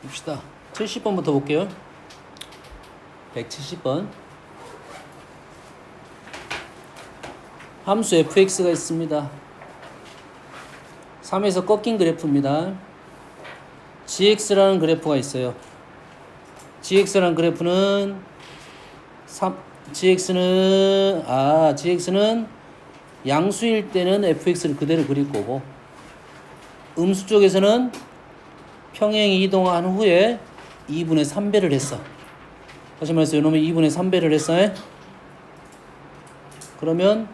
봅시다. 70번부터 볼게요. 170번. 함수 fx가 있습니다. 3에서 꺾인 그래프입니다. gx라는 그래프가 있어요. gx라는 그래프는 gx는 양수일 때는 fx를 그대로 그릴 거고, 음수 쪽에서는 평행이 이동한 후에 2분의 3배를 했어. 다시 말해서 이놈이 2분의 3배를 했어. 그러면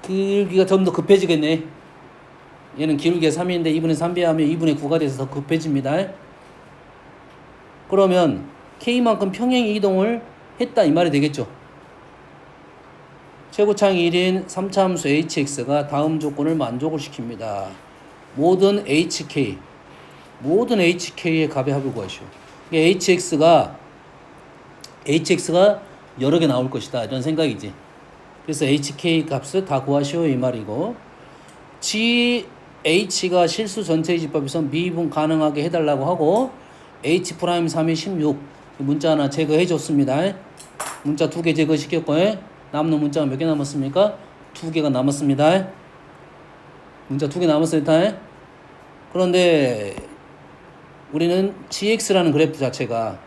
길기가 좀 더 급해지겠네. 얘는 기울기가 3인데 2분의 3배 하면 2분의 9가 돼서 더 급해집니다. 그러면 K만큼 평행 이동을 했다 이 말이 되겠죠. 최고차항이 1인 3차 함수 hx가 다음 조건을 만족을 시킵니다. 모든 hk의 값의 합을 구하시오. hx가 여러 개 나올 것이다 이런 생각이지. 그래서 hk 값을 다 구하시오 이 말이고, h가 실수 전체의 집합에서 미분 가능하게 해달라고 하고, h'3이 16 문자 하나 제거해 줬습니다. 문자 2개 제거시켰고, 남는 문자가 몇 개 남았습니까? 2개가 남았습니다. 문자 2개 남았습니다. 그런데 우리는 gx라는 그래프 자체가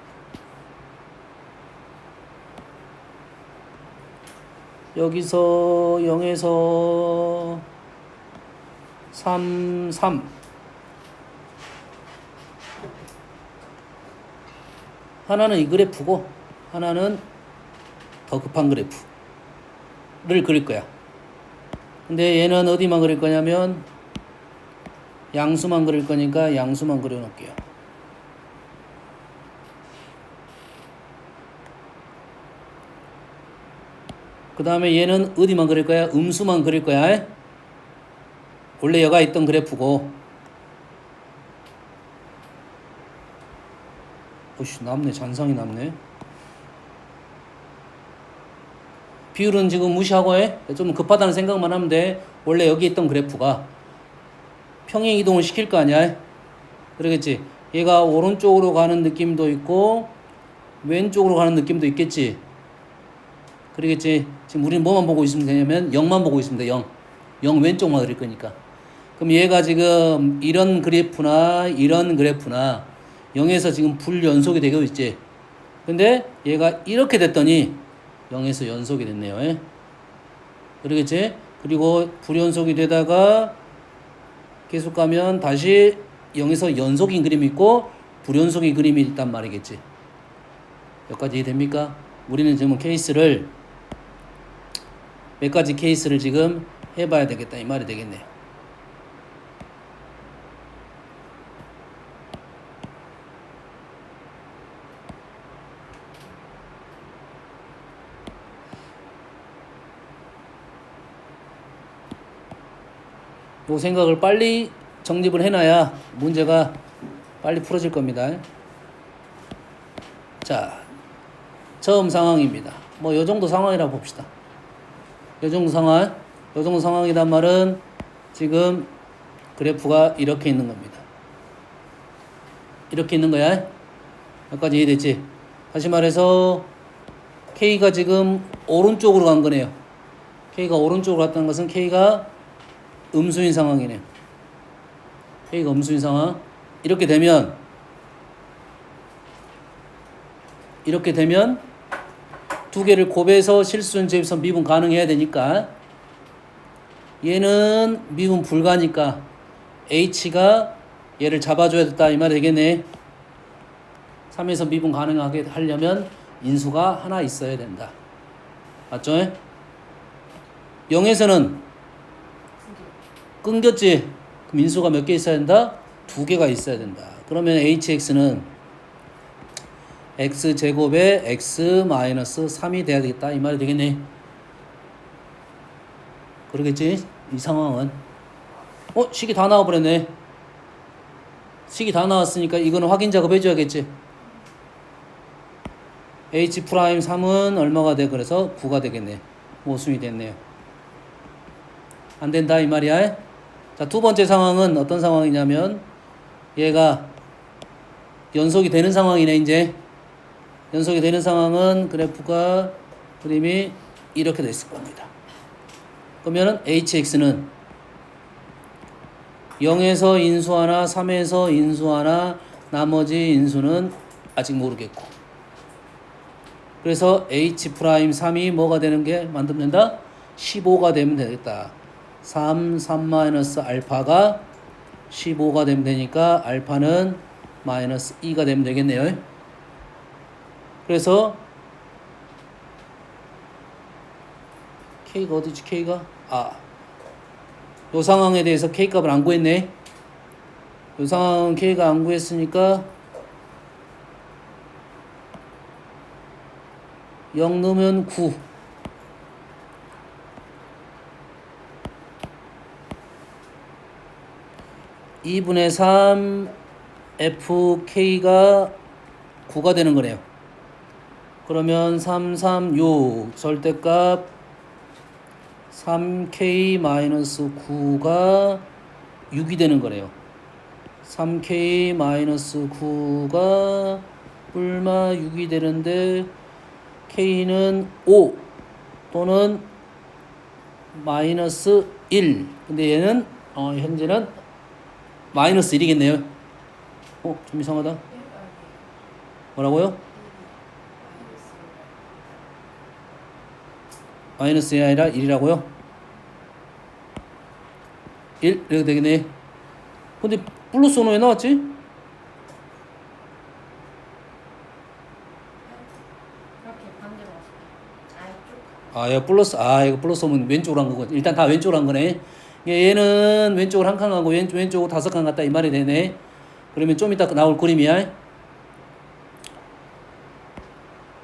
여기서 0에서 3 하나는 이 그래프고 하나는 더 급한 그래프를 그릴 거야. 근데 얘는 어디만 그릴 거냐면 양수만 그릴 거니까 양수만 그려 놓을게요. 그 다음에 얘는 어디만 그릴 거야? 음수만 그릴 거야. 원래 여가 있던 그래프고. 오씨, 남네. 잔상이 남네. 비율은 지금 무시하고 해. 좀 급하다는 생각만 하면 돼. 원래 여기 있던 그래프가 평행 이동을 시킬 거 아니야. 그러겠지. 얘가 오른쪽으로 가는 느낌도 있고 왼쪽으로 가는 느낌도 있겠지. 그러겠지. 지금 우리는 뭐만 보고 있으면 되냐면 0만 보고 있습니다. 0 왼쪽만 그릴 거니까. 그럼 얘가 지금 이런 그래프나 0에서 지금 불연속이 되고 있지. 근데 얘가 이렇게 됐더니 0에서 연속이 됐네요. 그러겠지. 그리고 불연속이 되다가 계속 가면 다시 0에서 연속인 그림이 있고 불연속인 그림이 있단 말이겠지. 여기까지 이해됩니까? 우리는 지금 몇 가지 케이스를 지금 해봐야 되겠다 이 말이 되겠네요. 요 생각을 빨리 정립을 해놔야 문제가 빨리 풀어질 겁니다. 자, 처음 상황입니다. 뭐 요 정도 상황이라고 봅시다. 요 정도 상황이란 말은 지금 그래프가 이렇게 있는 겁니다. 이렇게 있는 거야. 여기까지 이해됐지? 다시 말해서 K가 지금 오른쪽으로 간 거네요. K가 오른쪽으로 갔다는 것은 K가 음수인 상황이네요. K가 음수인 상황. 이렇게 되면 두 개를 곱해서 실수전체에서 미분 가능해야 되니까, 얘는 미분 불가니까 H가 얘를 잡아줘야 됐다 이 말이 되겠네. 3에서 미분 가능하게 하려면 인수가 하나 있어야 된다. 맞죠? 0에서는 끊겼지. 그럼 인수가 몇 개 있어야 된다? 2개가 있어야 된다. 그러면 hx는 x제곱에 x-3이 돼야 되겠다 이 말이 되겠네. 그러겠지? 이 상황은 식이 다 나와버렸네. 식이 다 나왔으니까 이거는 확인 작업 해줘야겠지. h'3은 얼마가 돼? 그래서 9가 되겠네. 모순이 됐네요. 안 된다 이 말이야. 자, 두 번째 상황은 어떤 상황이냐면 얘가 연속이 되는 상황이네. 이제 연속이 되는 상황은 그래프가 그림이 이렇게 됐을 겁니다. 그러면은 hx는 0에서 인수 하나, 3에서 인수 하나, 나머지 인수는 아직 모르겠고. 그래서 h'3이 뭐가 되는 게 만들면 된다? 15가 되면 되겠다. 3 마이너스 알파가 15가 되면 되니까 알파는 마이너스 2가 되면 되겠네요. 그래서 K가 어디지? K가? 요 상황에 대해서 K 값을 안 구했네. 요 상황은 K가 안 구했으니까 0 넣으면 9. 2분의 3 FK가 9가 되는 거네요. 그러면 3, 3, 6 절대값 3K-9가 6이 되는 거네요. 3K-9가 뿔마 6이 되는데 K는 5 또는 마이너스 1. 근데 얘는 현재는 마이너스 1이겠네요. 좀 이상하다. 뭐라고요? 마이너스 1이 아니라 1이라고요? 1? 이렇게 되겠네. 근데 플러스 5는 왜 나왔지? 얘 플러스, 이거 플러스 오면 왼쪽으로 한 거고. 일단 다 왼쪽으로 한 거네. 얘는 왼쪽으로 한 칸 가고 왼쪽으로 5칸 갔다 이 말이 되네. 그러면 좀 이따 나올 그림이야.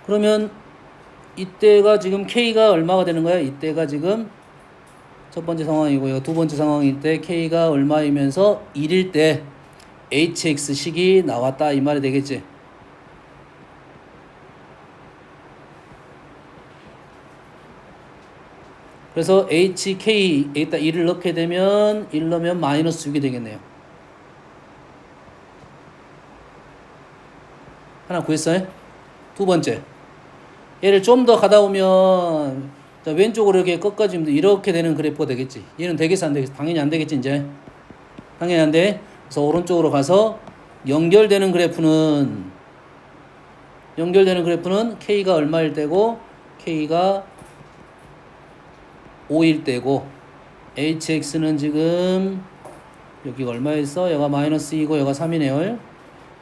그러면 이때가 지금 K가 얼마가 되는 거야? 이때가 지금 첫 번째 상황이고요. 두 번째 상황일 때 K가 얼마이면서 1일 때 HX식이 나왔다 이 말이 되겠지. 그래서 HK 여기다 1을 넣게 되면 1 넣으면 마이너스 6이 되겠네요. 하나 구했어요? 두 번째. 얘를 좀 더 가다 오면 왼쪽으로 이렇게 꺾어지면 이렇게 되는 그래프가 되겠지. 얘는 되겠어 안 되겠어? 당연히 안 되겠지 이제. 당연히 안 돼. 그래서 오른쪽으로 가서 연결되는 그래프는 K가 얼마일 때고 K가 5일 때고 HX는 지금 여기가 얼마였어? 여기가 마이너스 2고 여기가 3이네요.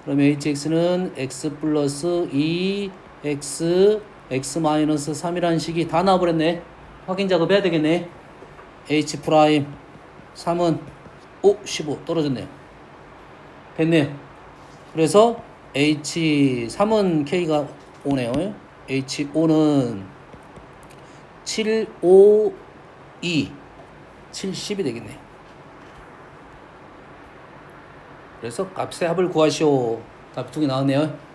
그러면 HX는 X 플러스 2 X 마이너스 3이라는 식이 다 나와버렸네. 확인 작업 해야 되겠네. H 프라임 3은 15 떨어졌네요. 됐네요. 그래서 H3은 K가 5네요. H5는 7, 5, 2, 70이 되겠네. 그래서 값의 합을 구하시오. 답이 2개 나왔네요.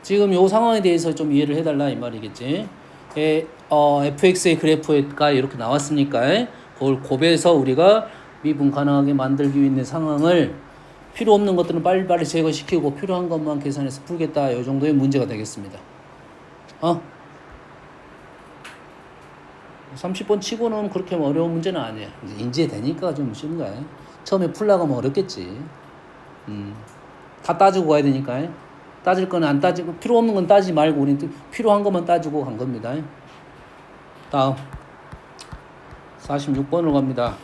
지금 이 상황에 대해서 좀 이해를 해달라 이 말이겠지. fx의 그래프가 이렇게 나왔으니까 그걸 곱해서 우리가 미분 가능하게 만들기 위한 상황을 필요 없는 것들은 빨리빨리 제거시키고 필요한 것만 계산해서 풀겠다. 이 정도의 문제가 되겠습니다. 30번 치고는 그렇게 어려운 문제는 아니야. 이제 되니까 좀 쉬운 거야. 처음에 풀려고 하면 어렵겠지. 다 따지고 가야 되니까. 따질 건 안 따지고 필요 없는 건 따지지 말고 우리는 필요한 것만 따지고 간 겁니다. 다음 46번으로 갑니다.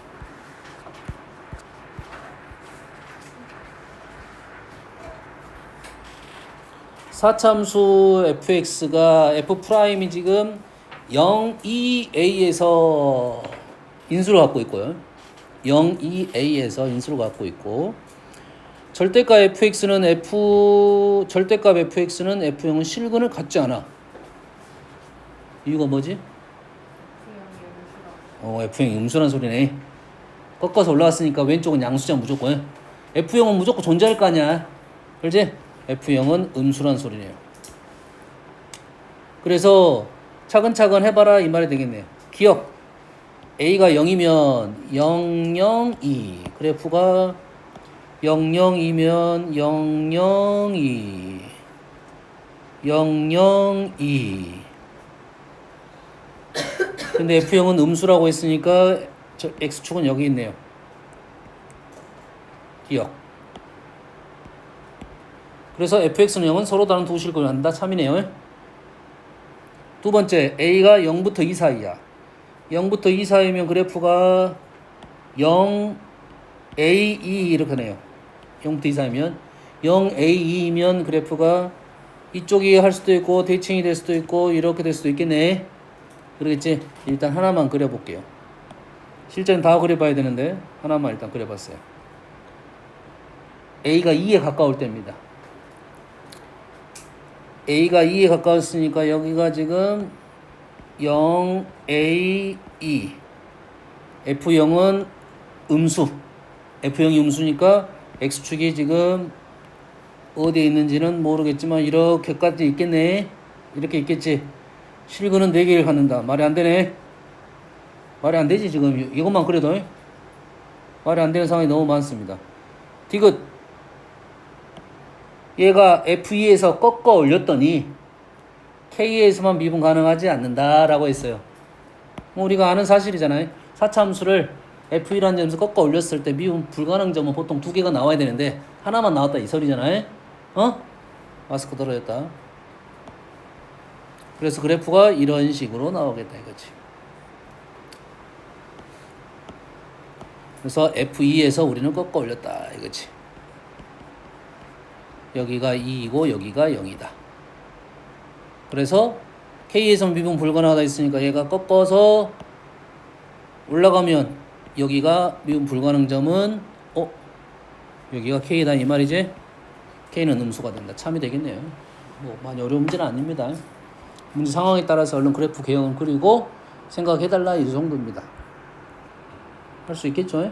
사참수 fx가 f'이 지금 0, 2a에서 인수를 갖고 있고요. 0, 2a에서 인수를 갖고 있고 절대값 fx는 절대값 fx는 f0은 실근을 갖지 않아. 이유가 뭐지? f0이 음수란 소리네. 꺾어서 올라왔으니까 왼쪽은 양수자 무조건. f0은 무조건 존재할 거 아니야. 그렇지? f0은 음수란 소리네요. 그래서 차근차근 해봐라 이 말이 되겠네요. 기억. a가 0이면 0, 0, 2. 그래프가 00이면 002 002 근데 F형은 음수라고 했으니까 저 X축은 여기 있네요. 기억. 그래서 fx는 0은 서로 다른 두 실근을 한다. 참이네요. 두 번째, a가 0부터 2 사이야. 0부터 2 사이면 그래프가 0, a, 2 이렇게 네요. 0부터 2 사이면 0, a, 2면 그래프가 이쪽이 할 수도 있고 대칭이 될 수도 있고 이렇게 될 수도 있겠네. 그러겠지? 일단 하나만 그려볼게요. 실제는 다 그려봐야 되는데 하나만 일단 그려봤어요. a가 2에 가까울 때입니다. a가 2에 가까웠으니까 여기가 지금 0, a, 2 f0은 음수 f0이 음수니까 x축이 지금 어디에 있는지는 모르겠지만 이렇게까지 있겠네. 이렇게 있겠지. 실근은 4개를 갖는다. 말이 안 되네. 말이 안 되지. 지금 이것만 그래도 말이 안 되는 상황이 너무 많습니다. 디귿 얘가 F2에서 꺾어 올렸더니 K에서만 미분 가능하지 않는다라고 했어요. 뭐 우리가 아는 사실이잖아요. 4차 함수를 F1이라는 점에서 꺾어 올렸을 때 미분 불가능 점은 보통 2개가 나와야 되는데 하나만 나왔다 이 소리잖아요. 마스크 떨어졌다. 그래서 그래프가 이런 식으로 나오겠다 이거지. 그래서 F2에서 우리는 꺾어 올렸다 이거지. 여기가 2이고 여기가 0이다. 그래서 K에서 미분 불가능하다 있으니까 얘가 꺾어서 올라가면 여기가 미분 불가능 점은 여기가 K다 이 말이지. K는 음수가 된다. 참이 되겠네요. 뭐 많이 어려운 문제는 아닙니다. 문제 상황에 따라서 얼른 그래프 개형을 그리고 생각해달라 이 정도입니다. 할 수 있겠죠?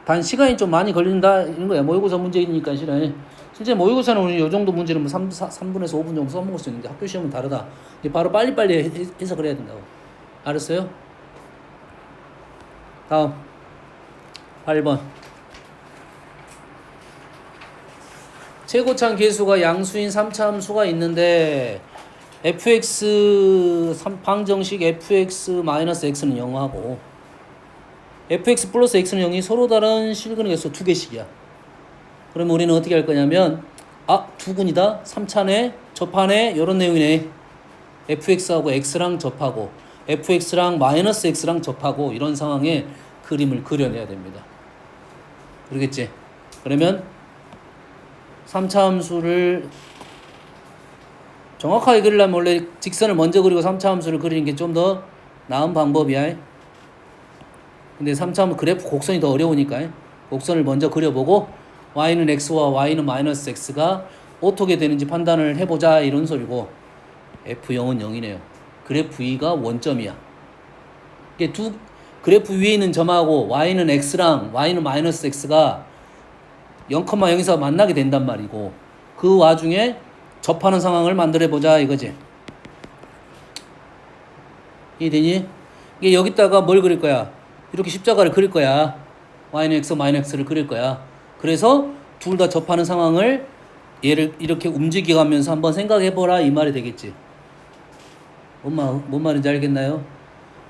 단 시간이 좀 많이 걸린다 이런 거야. 모의고사 문제이니까 실은 실제 모의고사는 우리 요 정도 문제는 뭐 3분에서 5분 정도 써먹을 수 있는데 학교 시험은 다르다. 바로 빨리빨리 해석을 해야 된다고. 알았어요? 다음 8번 최고차항 계수가 양수인 3차 함수가 있는데 fx 방정식 fx-x는 0하고 fx 플러스 x는 0이 서로 다른 실근의 개수 2개씩이야. 그러면 우리는 어떻게 할 거냐면 두 군이다. 3차네 접하네 이런 내용이네. fx하고 x랑 접하고 fx랑 마이너스 x랑 접하고 이런 상황에 그림을 그려내야 됩니다. 그러겠지? 그러면 3차 함수를 정확하게 그리려면 원래 직선을 먼저 그리고 3차 함수를 그리는 게 좀 더 나은 방법이야. 근데 3차 함수 그래프 곡선이 더 어려우니까 곡선을 먼저 그려보고 y는 x와 y는 마이너스 x가 어떻게 되는지 판단을 해보자 이런 소리고 f0은 0이네요. 그래프 V가 원점이야. 이게 그래프 위에 있는 점하고 y는 x랑 y는 마이너스 x가 0,0에서 만나게 된단 말이고 그 와중에 접하는 상황을 만들어보자 이거지. 이해되니? 이게 여기다가 뭘 그릴 거야? 이렇게 십자가를 그릴 거야. y는 x, 마이너스 x를 그릴 거야. 그래서 둘 다 접하는 상황을 얘를 이렇게 움직여가면서 한번 생각해보라 이 말이 되겠지. 뭔 말인지 알겠나요?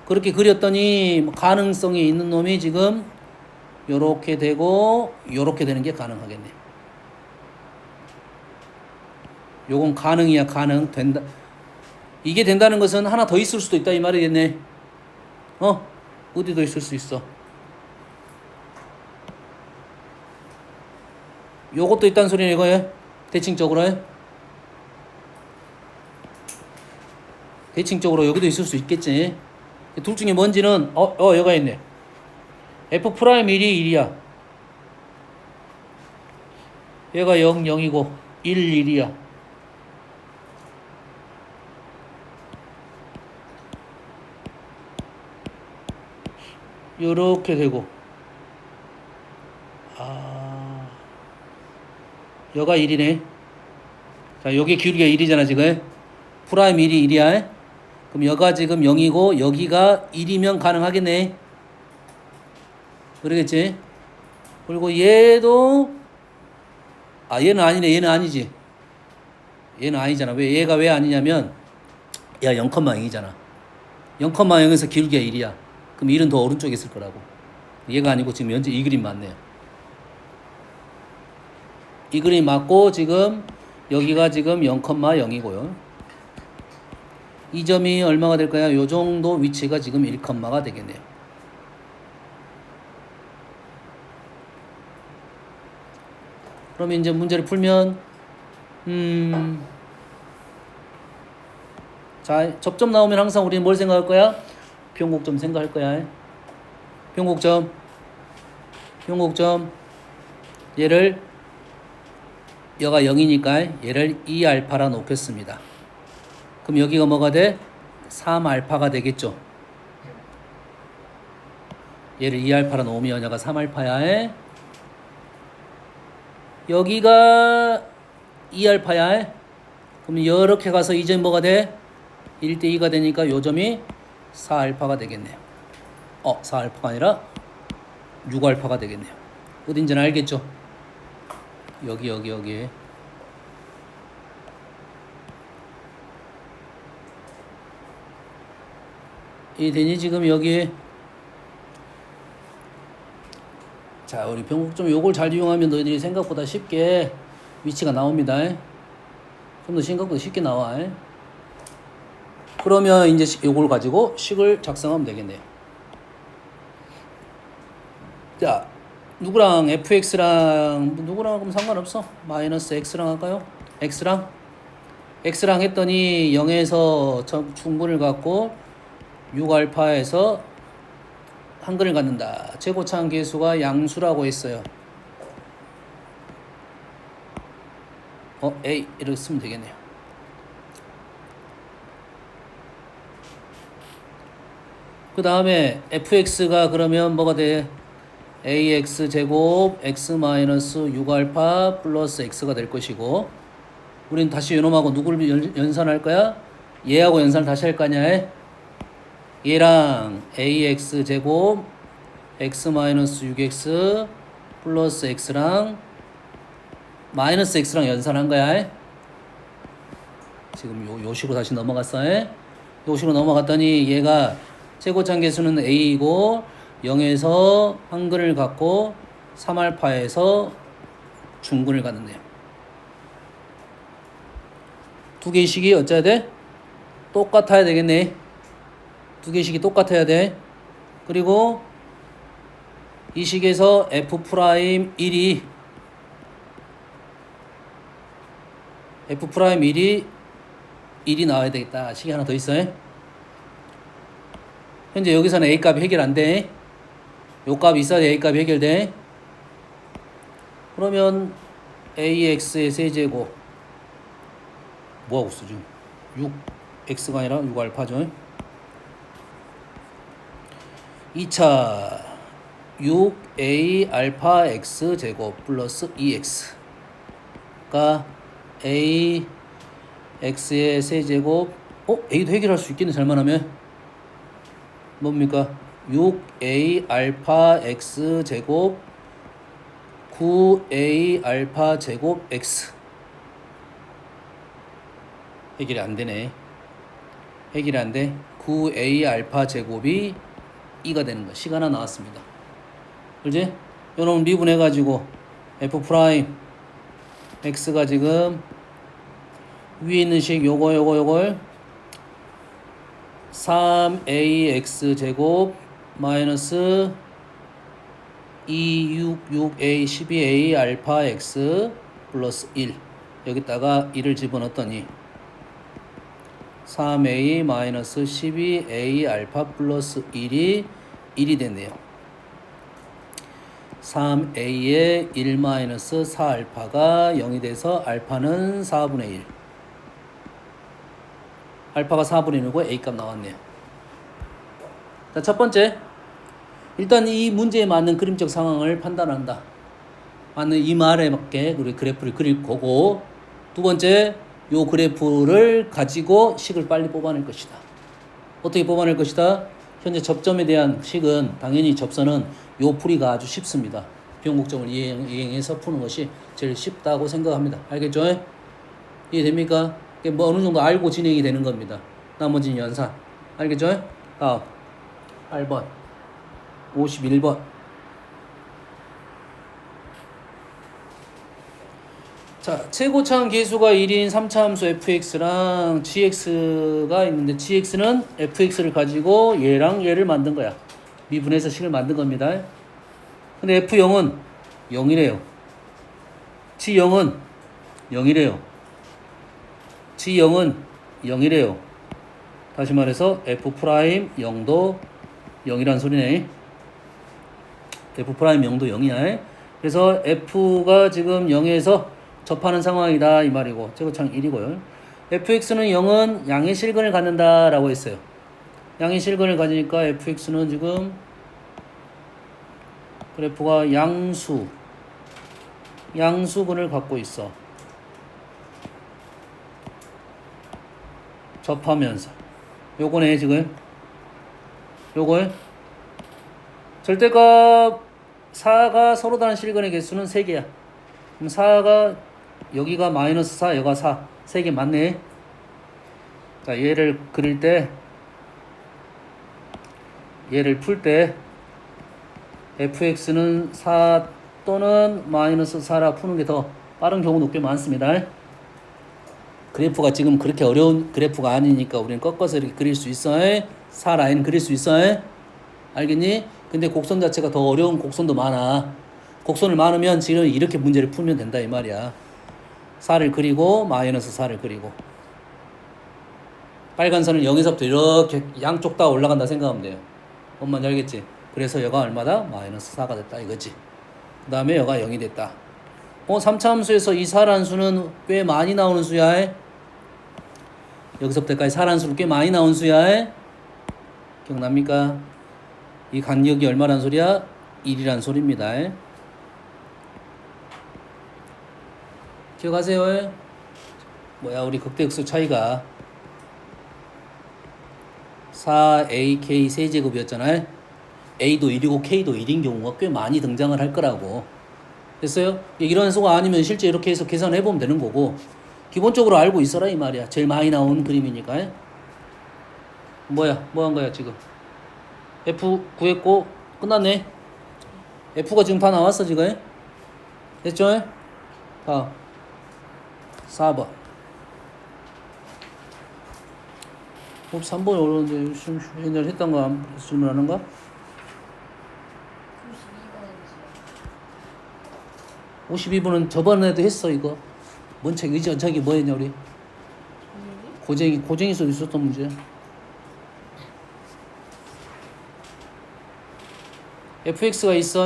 그렇게 그렸더니 가능성이 있는 놈이 지금 요렇게 되고 요렇게 되는 게 가능하겠네. 요건 가능이야. 가능. 된다. 이게 된다는 것은 하나 더 있을 수도 있다 이 말이겠네. 어디도 있을 수 있어. 요것도 있다는 소리네 이거에. 대칭적으로 해. 대칭적으로 여기도 있을 수 있겠지. 둘 중에 뭔지는 여기가 있네. F'1이 1이야. 얘가 0, 0이고 1, 1이야. 요렇게 되고 여가 1이네. 자, 여기 기울기가 1이잖아 지금. 프라임 1이 1이야. 그럼 여가 지금 0이고 여기가 1이면 가능하겠네. 그러겠지? 그리고 얘도 얘는 아니네. 얘는 아니지. 얘는 아니잖아. 얘가 왜 아니냐면 얘가 0,0이잖아. 0,0에서 기울기가 1이야. 그럼 1은 더 오른쪽에 있을 거라고. 얘가 아니고 지금 현재 이 그림 맞네요. 이 그림 맞고 지금 여기가 지금 0,0이고요. 이 점이 얼마가 될까요? 요 정도 위치가 지금 1,가 되겠네요. 그러면 이제 문제를 풀면 자, 접점 나오면 항상 우리는 뭘 생각할 거야? 변곡점 생각할 거야. 변곡점 얘를 여가 0이니까 얘를 2알파라 놓겠습니다. 그럼 여기가 뭐가 돼? 3알파가 되겠죠. 얘를 2알파라 놓으면 여가 3알파야. 여기가 2알파야. 그럼 이렇게 가서 이 점이 뭐가 돼? 1대2가 되니까 요 점이 4알파가 되겠네요. 4알파가 아니라 6알파가 되겠네요. 어딘지는 알겠죠? 여기. 이 되니 지금 여기. 자, 우리 변곡점 요걸 잘 이용하면 너희들이 생각보다 쉽게 위치가 나옵니다. 좀 더 생각보다 쉽게 나와. 그러면 이제 요걸 가지고 식을 작성하면 되겠네요. 자, 누구랑 fx랑 누구랑 하면 상관없어. 마이너스 x랑 할까요? x랑 했더니 0에서 중근을 갖고 6알파에서 한근을 갖는다. 최고차항 계수가 양수라고 했어요. a 이렇게 쓰면 되겠네요. 그 다음에 fx가 그러면 뭐가 돼? ax 제곱 x 마이너스 6알파 플러스 x가 될 것이고, 우린 다시 요놈하고 누구를 연산할 거야? 얘하고 연산을 다시 할 거냐? 얘랑 ax 제곱 x 마이너스 6x 플러스 x랑 마이너스 x랑 연산한 거야. 지금 요 식으로 다시 넘어갔어. 요 식으로 넘어갔더니 얘가 최고차항 계수는 a이고 0에서 한근을 갖고 3알파에서 중근을 갖는데요. 두 개의 식이 어째야 돼? 똑같아야 되겠네. 두 개의 식이 똑같아야 돼. 그리고 이 식에서 f'1이 f'1이 나와야 되겠다. 식이 하나 더 있어요. 현재 여기서는 a 값이 해결 안 돼. 요 값이 있어야 a 값이 해결돼. 그러면 ax의 세제곱 뭐하고 있어 지금? 6x가 아니라 6알파죠. 2차 6a 알파 x 제곱 플러스 2x가 a x의 세제곱. a도 해결할 수 있겠네 잘만 하면. 뭡니까? 6a 알파 x 제곱 9a 알파 제곱 x. 해결이 안 되네. 해결이 안 돼. 9a 알파 제곱이 2가 되는 거. 식 하나 나왔습니다. 그렇지? 요놈 미분해 가지고 f 프라임 x가 지금 위에 있는 식 요걸 3ax 제곱 마이너스 266a 12a 알파 x 플러스 1 여기다가 1을 집어넣었더니 3a 마이너스 12a 알파 플러스 1이 1이 됐네요. 3a에 1 마이너스 4알파가 0이 돼서 알파는 4분의 1. 알파가 4분의 1이고 a 값 나왔네요. 자, 첫 번째. 일단 이 문제에 맞는 그림적 상황을 판단한다. 맞는 이 말에 맞게 우리 그래프를 그릴 거고, 두 번째, 요 그래프를 가지고 식을 빨리 뽑아낼 것이다. 어떻게 뽑아낼 것이다? 현재 접점에 대한 식은 당연히 접선은 요 풀이가 아주 쉽습니다. 비용국점을 이행해서 푸는 것이 제일 쉽다고 생각합니다. 알겠죠? 이해됩니까? 뭐 어느 정도 알고 진행이 되는 겁니다. 나머지는 연산. 알겠죠? 다음 8번 51번. 자, 최고차항 계수가 1인 3차 함수 fx랑 gx가 있는데 gx는 fx를 가지고 얘랑 얘를 만든 거야. 미분해서 식을 만든 겁니다. 근데 f0은 0이래요. g0은 0이래요. g0은 0이래요. 다시 말해서 f'0도 0이란 소리네. f'0도 0이야. 그래서 f가 지금 0에서 접하는 상황이다 이 말이고 최고차항 1이고요. fx는 0은 양의 실근을 갖는다 라고 했어요. 양의 실근을 가지니까 fx는 지금 그래프가 양수근을 갖고 있어. 접하면서 요거네 지금 요거 절대값 4가 서로 다른 실근의 개수는 3개야. 그럼 4가 여기가 마이너스 4 여기가 4 3개 맞네. 자 얘를 그릴 때 얘를 풀 때 fx는 4 또는 마이너스 4라 푸는 게 더 빠른 경우도 꽤 많습니다. 그래프가 지금 그렇게 어려운 그래프가 아니니까 우리는 꺾어서 이렇게 그릴 수 있어. 4 라인 그릴 수 있어. 알겠니? 근데 곡선 자체가 더 어려운 곡선도 많아. 곡선을 많으면 지금 이렇게 문제를 풀면 된다 이 말이야. 4를 그리고 마이너스 4를 그리고 빨간 선을 0에서부터 이렇게 양쪽 다 올라간다 생각하면 돼요. 뭔 말인지 알겠지? 그래서 여가 얼마다? 마이너스 4가 됐다 이거지. 그 다음에 여가 0이 됐다. 3차 함수에서 이 4라는 수는 꽤 많이 나오는 수야. 여기서부터까지 4라는 수는 꽤 많이 나온 수야. 기억납니까? 이 간격이 얼마란 소리야? 1이란 소리입니다. 기억하세요? 뭐야 우리 극대극소 차이가 4ak 세제곱이었잖아요. a도 1이고 k도 1인 경우가 꽤 많이 등장을 할 거라고. 됐어요? 이런 수가 아니면 실제 이렇게 해서 계산을 해보면 되는 거고 기본적으로 알고 있어라 이 말이야. 제일 많이 나온 그림이니까. 뭐야 뭐 한 거야 지금? F 구했고 끝났네. F가 지금 다 나왔어 지금. 됐죠? 다음 4번. 3번이 어려운데 옛날에 했던 거 질문하는가? 52번은 저번에도 했어 이거. 뭔 책이지? 저기 뭐였냐 우리? 고쟁이서 있었던 문제. fx가 있어.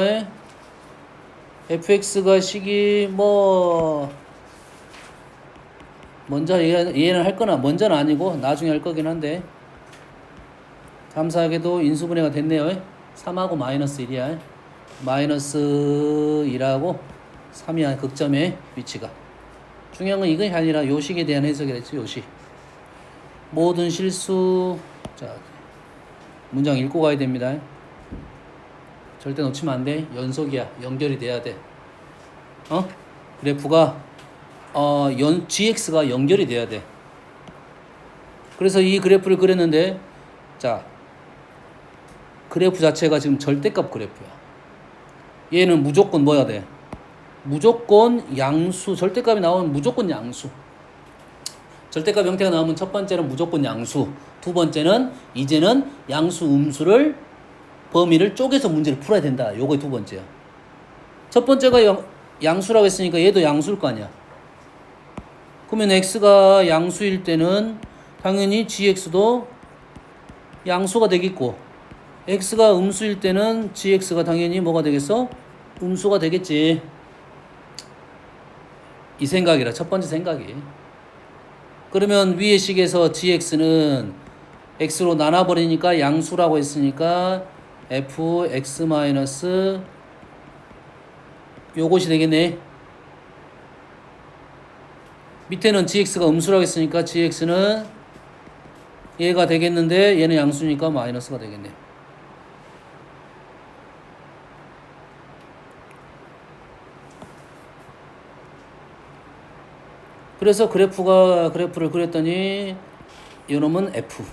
fx가 식이 뭐 먼저 얘는 할 거나 먼저는 아니고 나중에 할 거긴 한데 감사하게도 인수분해가 됐네요. 3하고 마이너스 1이야. 마이너스 1하고 3이야 극점의 위치가. 중요한 건 이것이 아니라 요식에 대한 해석이랬지. 요식. 모든 실수. 자 문장 읽고 가야 됩니다. 절대 놓치면 안 돼. 연속이야. 연결이 돼야 돼. 그래프가 gx가 연결이 돼야 돼. 그래서 이 그래프를 그렸는데 자 그래프 자체가 지금 절대값 그래프야. 얘는 무조건 뭐야 돼? 무조건 양수. 절대값이 나오면 무조건 양수. 절대값 형태가 나오면 첫 번째는 무조건 양수. 두 번째는 이제는 양수 음수를 범위를 쪼개서 문제를 풀어야 된다. 요거 두 번째야. 첫 번째가 양수라고 했으니까 얘도 양수일 거 아니야. 그러면 x가 양수일 때는 당연히 gx도 양수가 되겠고 x가 음수일 때는 gx가 당연히 뭐가 되겠어? 음수가 되겠지. 이 생각이라 첫 번째 생각이. 그러면 위의 식에서 gx는 x로 나눠버리니까 양수라고 했으니까 fx 마이너스 요것이 되겠네. 밑에는 gx가 음수라고 했으니까 gx는 얘가 되겠는데 얘는 양수니까 마이너스가 되겠네. 그래서 그래프를 그렸더니 요놈은 F.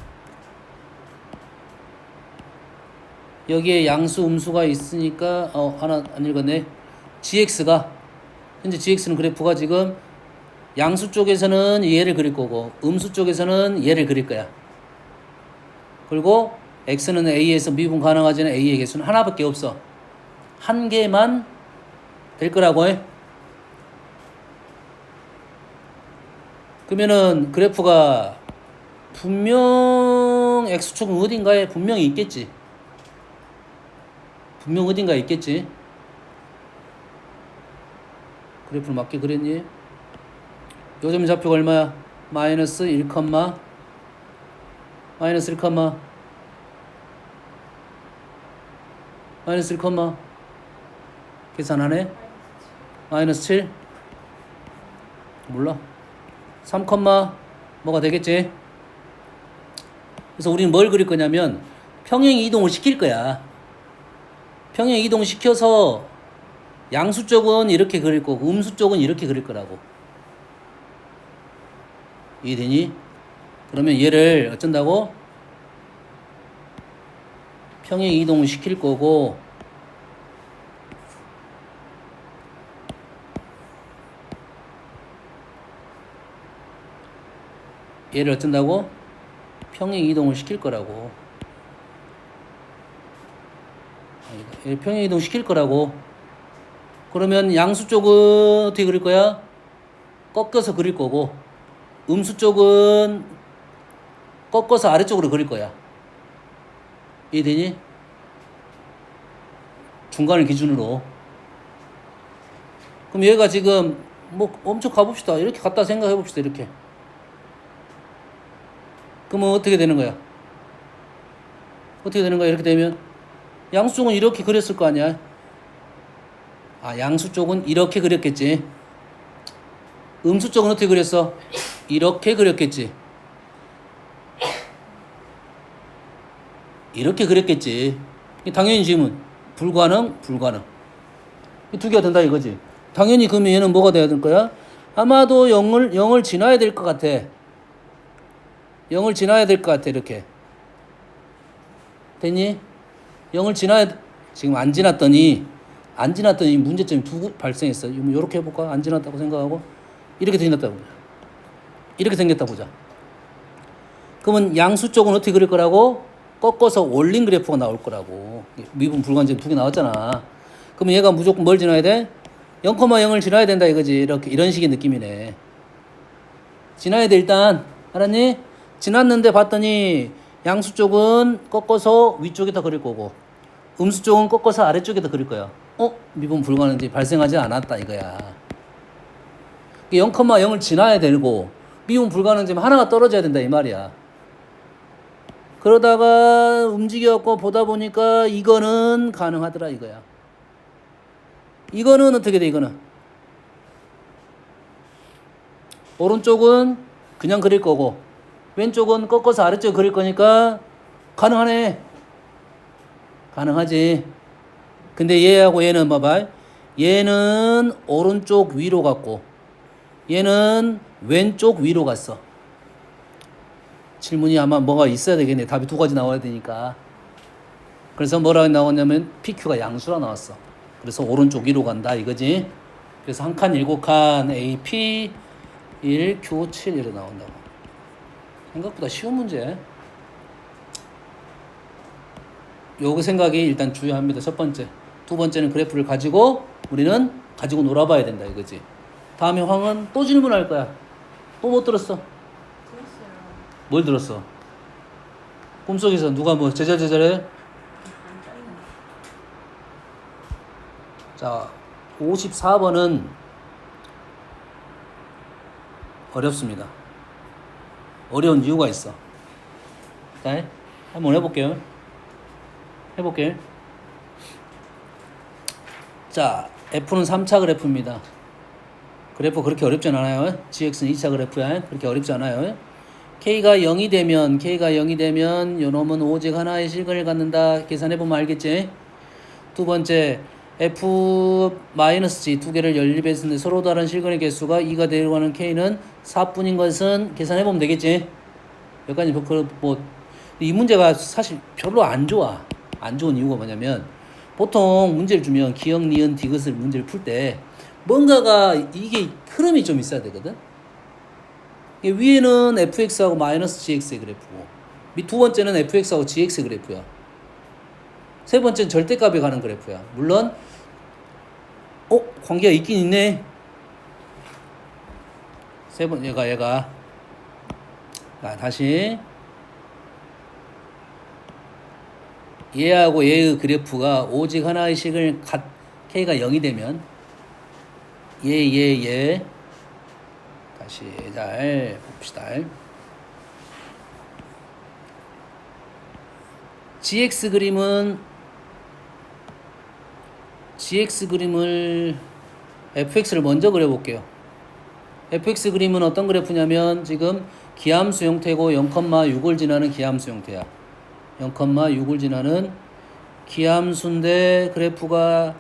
여기에 양수 음수가 있으니까 하나 안 읽었네. GX가 현재 GX는 그래프가 지금 양수 쪽에서는 얘를 그릴 거고 음수 쪽에서는 얘를 그릴 거야. 그리고 X는 A에서 미분 가능하지는 A의 개수는 하나밖에 없어. 한 개만 될 거라고 해. 그러면은 그래프가 분명 X축은 어딘가에 분명히 있겠지. 분명 어딘가에 있겠지. 그래프를 맞게 그렸니? 요점 좌표가 얼마야? 마이너스 1, 마이너스 1, 마이너스 1, 계산하네? 마이너스 7? 몰라. 3, 뭐가 되겠지? 그래서 우리는 뭘 그릴 거냐면 평행 이동을 시킬 거야. 평행 이동 시켜서 양수 쪽은 이렇게 그릴 거고 음수 쪽은 이렇게 그릴 거라고. 이해되니? 그러면 얘를 어쩐다고? 평행 이동을 시킬 거고 얘를 어쩐다고? 평행 이동을 시킬 거라고. 얘를 평행 이동 시킬 거라고. 그러면 양수 쪽은 어떻게 그릴 거야? 꺾어서 그릴 거고 음수 쪽은 꺾어서 아래쪽으로 그릴 거야. 이해되니? 중간을 기준으로. 그럼 얘가 지금 뭐 엄청 가봅시다. 이렇게 갔다 생각해 봅시다. 이렇게. 그러면 어떻게 되는 거야? 어떻게 되는 거야? 이렇게 되면 양수 쪽은 이렇게 그렸을 거 아니야? 양수 쪽은 이렇게 그렸겠지. 음수 쪽은 어떻게 그렸어? 이렇게 그렸겠지. 이렇게 그렸겠지. 당연히 지금은 불가능. 이 두 개가 된다 이거지. 당연히 그러면 얘는 뭐가 돼야 될 거야? 아마도 0을 지나야 될 것 같아. 0을 지나야 될 것 같아. 이렇게. 됐니? 0을 지금 안 지났더니 문제점이 발생했어. 이렇게 해볼까? 안 지났다고 생각하고 이렇게 생겼다 보자. 이렇게 생겼다 보자. 그러면 양수 쪽은 어떻게 그릴 거라고? 꺾어서 올린 그래프가 나올 거라고. 미분 불가능 두 개 나왔잖아. 그러면 얘가 무조건 뭘 지나야 돼? 0,0을 지나야 된다 이거지. 이런 식의 느낌이네. 지나야 돼 일단. 알았니? 지났는데 봤더니 양수 쪽은 꺾어서 위쪽에다 그릴 거고 음수 쪽은 꺾어서 아래쪽에다 그릴 거야. 미분 불가능이 발생하지 않았다 이거야. 0,0을 지나야 되고 미분 불가능점 하나가 떨어져야 된다 이 말이야. 그러다가 움직여갖고 보다 보니까 이거는 가능하더라 이거야. 이거는 어떻게 돼? 이거는 오른쪽은 그냥 그릴 거고 왼쪽은 꺾어서 아래쪽 그릴 거니까 가능하네. 가능하지. 근데 얘하고 얘는 봐봐. 얘는 오른쪽 위로 갔고 얘는 왼쪽 위로 갔어. 질문이 아마 뭐가 있어야 되겠네. 답이 두 가지 나와야 되니까. 그래서 뭐라고 나왔냐면 PQ가 양수라 나왔어. 그래서 오른쪽 위로 간다 이거지. 그래서 한 칸 7칸 AP 1 Q 7 이렇게 나온다고. 생각보다 쉬운 문제. 요거 생각이 일단 중요합니다. 첫 번째. 두 번째는 그래프를 가지고 우리는 가지고 놀아봐야 된다 이거지. 다음에 황은 또 질문할 거야. 또 못 들었어? 들었어요. 뭘 들었어? 꿈속에서 누가 뭐 제자제자래? 자, 54번은 어렵습니다. 어려운 이유가 있어. 자, 한번 해볼게요. 자, F는 3차 그래프입니다. 그래프 그렇게 어렵지 않아요. GX는 2차 그래프야. 그렇게 어렵지 않아요. K가 0이 되면 요놈은 오직 하나의 실근을 갖는다. 계산해보면 알겠지? 두 번째, F-G 두 개를 연립했는데 서로 다른 실근의 개수가 2가 되려고 K는 4뿐인 것은 계산해보면 되겠지. 여기까지 이 문제가 사실 별로 안 좋아. 안 좋은 이유가 뭐냐면 보통 문제를 주면 기역, 니은, 디귿을 문제를 풀 때 뭔가가 이게 흐름이 좀 있어야 되거든. 위에는 fx하고 마이너스 gx의 그래프고 두 번째는 fx하고 gx 그래프야. 세 번째는 절대값에 가는 그래프야. 물론 관계가 있긴 있네. 세 번 얘가 자, 다시 얘하고 얘의 그래프가 오직 하나의 식을 k가 0이 되면 얘 다시 잘 봅시다. GX 그림을 fx를 먼저 그려볼게요. fx 그림은 어떤 그래프냐면 지금 기함수 형태고 0,6을 지나는 기함수 형태야. 0,6을 지나는 기함수인데 그래프가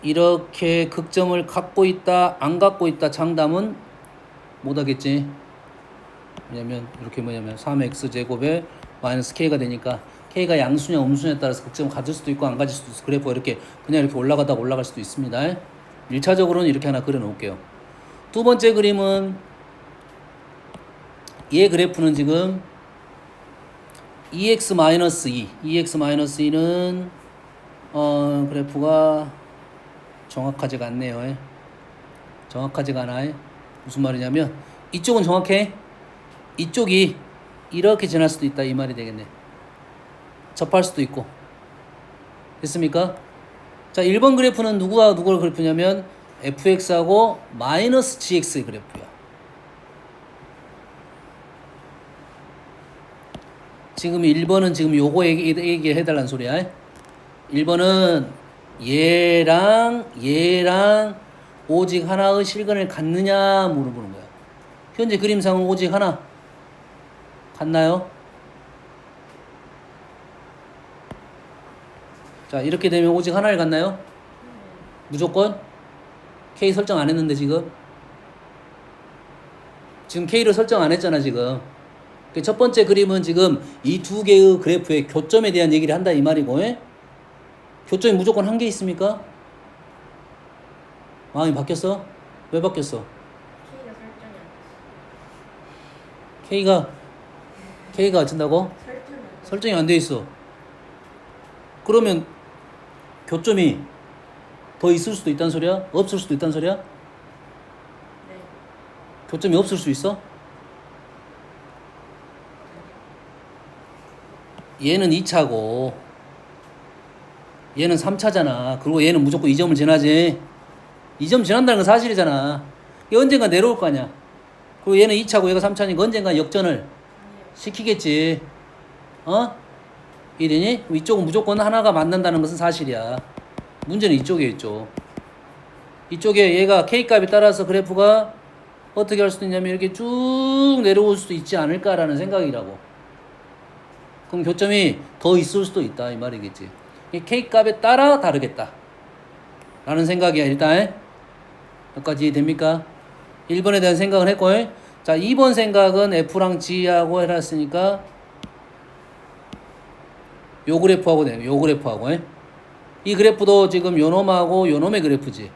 이렇게 극점을 갖고 있다, 안 갖고 있다 장담은 못하겠지. 왜냐면 이렇게 3x제곱에 마이너스 k가 되니까 k가 양수냐 음수냐에 따라서 극점을 가질 수도 있고 안 가질 수도 있어. 그래프가 그냥 이렇게 올라가다가 올라갈 수도 있습니다. 1차적으로는 이렇게 하나 그려 놓을게요. 두 번째 그림은 얘 그래프는 지금 EX-2 EX-2는 그래프가 정확하지가 않네요. 정확하지가 않아요. 무슨 말이냐면 이쪽은 정확해. 이쪽이 이렇게 지날 수도 있다 이 말이 되겠네. 접할 수도 있고. 됐습니까? 자, 1번 그래프는 누구와 누구를 그래프냐면 fx하고 마이너스 gx의 그래프야. 지금 1번은 지금 요거 얘기해달라는 소리야. 1번은 얘랑 오직 하나의 실근을 갖느냐 물어보는 거야. 현재 그림상은 오직 하나 같나요? 자, 이렇게 되면 오직 하나를 갖나요? 무조건? K 설정 안 했는데 지금 K를 설정 안 했잖아 지금. 첫 번째 그림은 지금 이 두 개의 그래프의 교점에 대한 얘기를 한다 이 말이고, 교점이 무조건 한 개 있습니까? 마음이 바뀌었어? 왜 바뀌었어? K가 어쩐다고? 설정이 안 돼 있어. 그러면 교점이 더 있을 수도 있다는 소리야? 없을 수도 있다는 소리야? 네. 교점이 없을 수 있어? 얘는 2차고 얘는 3차잖아. 그리고 얘는 무조건 2점을 지나지. 2점 지난다는 건 사실이잖아. 이게 언젠가 내려올 거 아니야. 그리고 얘는 2차고 얘가 3차니까 언젠가 역전을 시키겠지. 이래니? 이쪽은 무조건 하나가 만난다는 것은 사실이야. 문제는 이쪽에 있죠. 이쪽에 얘가 K값에 따라서 그래프가 어떻게 할 수도 있냐면 이렇게 쭉 내려올 수도 있지 않을까라는 생각이라고. 그럼 교점이 더 있을 수도 있다 이 말이겠지. K값에 따라 다르겠다 라는 생각이야. 일단 여기까지 됩니까? 1번에 대한 생각은 했고, 자 2번 생각은 F랑 G하고 해놨으니까 요 그래프하고 돼요. 요 그래프하고. 이 그래프도 지금 요놈하고 요놈의 그래프지.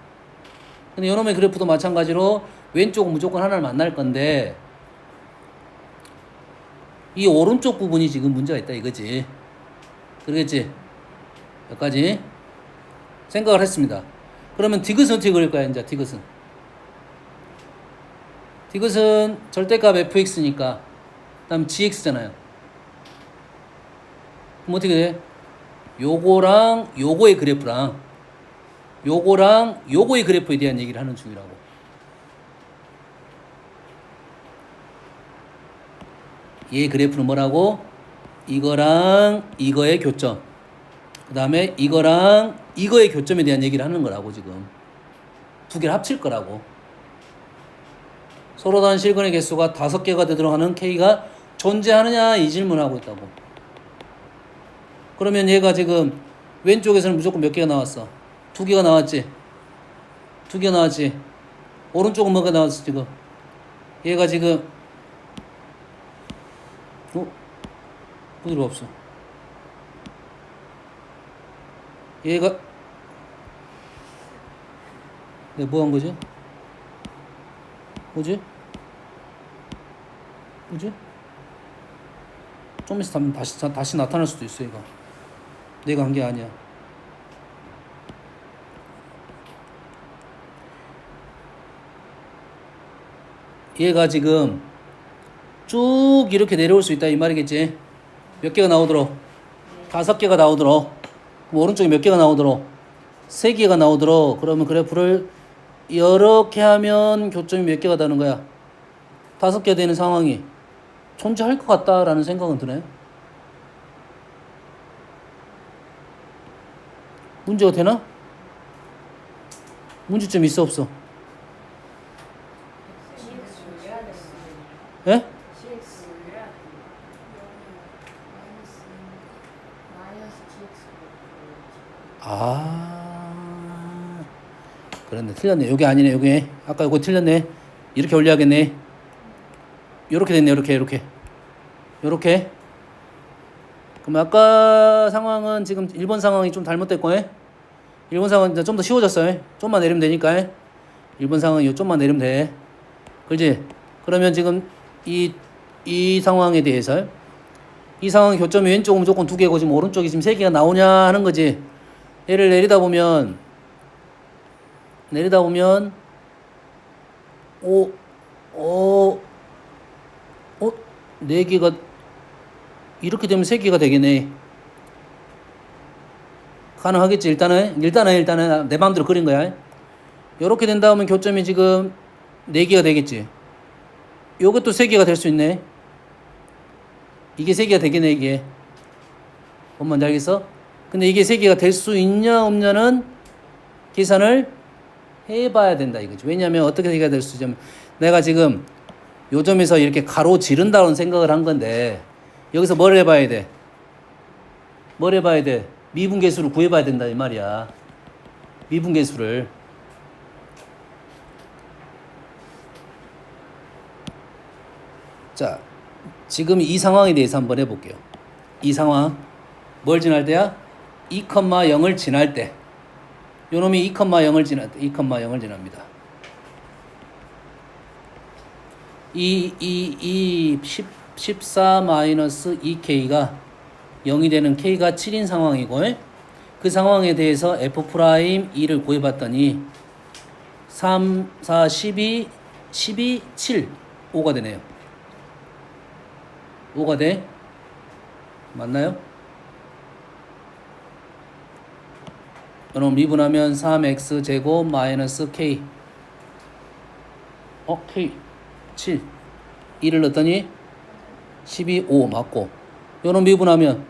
근데 요놈의 그래프도 마찬가지로 왼쪽은 무조건 하나를 만날 건데 이 오른쪽 부분이 지금 문제가 있다 이거지. 그러겠지? 여기까지 생각을 했습니다. 그러면 디귿은 어떻게 그릴까요? 이제 디귿은 절대값 fx니까 그다음 gx잖아요. 그럼 어떻게 돼? 요거랑 요거의 그래프랑 요거랑 요거의 그래프에 대한 얘기를 하는 중이라고. 얘 그래프는 뭐라고? 이거랑 이거의 교점, 그 다음에 이거랑 이거의 교점에 대한 얘기를 하는 거라고. 지금 두 개를 합칠 거라고. 서로 다른 실근의 개수가 5개가 되도록 하는 K가 존재하느냐 이 질문을 하고 있다고. 그러면 얘가 지금 왼쪽에서는 무조건 몇 개가 나왔어? 두 개가 나왔지? 두 개가 나왔지? 오른쪽은 뭐가 나왔어 지금? 얘가 지금 어디로 없어? 얘가 내가 뭐 한 거지? 뭐지? 뭐지? 좀 있으면 다시 나타날 수도 있어 얘가. 내가 한 게 아니야. 얘가 지금 쭉 이렇게 내려올 수 있다 이 말이겠지. 몇 개가 나오도록? 5개가 나오도록. 그럼 오른쪽에 몇 개가 나오도록? 3개가 나오도록. 그러면 그래프를 이렇게 하면 교점이 몇 개가 되는 거야? 5개 되는 상황이 존재할 것 같다라는 생각은 드네. 문제가 되나? 문제점이 있어 없어? 예? 아, 그렇네. 틀렸네. 여기 아니네. 여기 아까 이거 틀렸네. 이렇게 올려야겠네. 요렇게 됐네. 요렇게 그럼 아까 상황은 지금 1번 상황이 좀 잘못됐고 1번 상황은 좀 더 쉬워졌어요. 좀만 내리면 되니까 1번 상황이 좀만 내리면 돼. 그렇지? 그러면 지금 이 상황에 대해서 이 상황의 교점이 왼쪽은 무조건 2개고 지금 오른쪽이 지금 3개가 나오냐 하는 거지. 얘를 내리다 보면 4개가 이렇게 되면 3개가 되겠네. 가능하겠지. 일단은 내 마음대로 그린 거야. 이렇게 된다 하면 교점이 지금 4개가 되겠지. 요것도 3개가 될 수 있네. 이게 3개가 되겠네 이게. 뭔 말인지 알겠어? 근데 이게 3개가 될 수 있냐 없냐는 계산을 해봐야 된다 이거지. 왜냐하면 어떻게 3개가 될 수 있냐면 내가 지금 요 점에서 이렇게 가로 지른다는 생각을 한 건데 여기서 뭘 해봐야 돼? 미분계수를 구해봐야 된다 이 말이야. 미분계수를. 자, 지금 이 상황에 대해서 한번 해볼게요. 이 상황 뭘 지날 때야? 2,0을 지날 때. 요놈이 2,0을 지날 때 2,0을 지납니다. 14-2K가 0이 되는 K가 7인 상황이고 그 상황에 대해서 F'2를 구해봤더니 3, 4, 12, 7, 5가 되네요. 5가 돼? 맞나요? 그럼 미분하면 3x 제곱 마이너스 k k 7 1을 넣었더니 12, 5 맞고 요놈 미분하면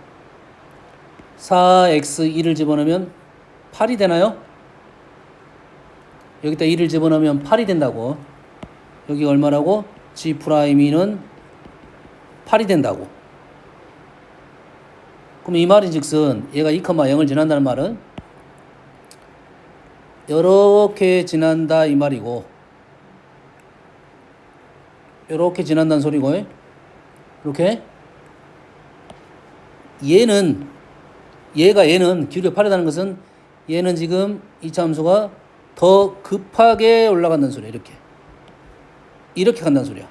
4x 1을 집어넣으면 8이 되나요? 여기다 1을 집어넣으면 8이 된다고. 여기 얼마라고? G'2는 8이 된다고. 그럼 이 말인즉슨 얘가 2,0을 지난다는 말은 이렇게 지난다 이 말이고 이렇게 지난다는 소리고 이렇게 얘는 기울여 8이라는 것은 얘는 지금 이차 함수가 더 급하게 올라간다는 소리야. 이렇게 간다는 소리야.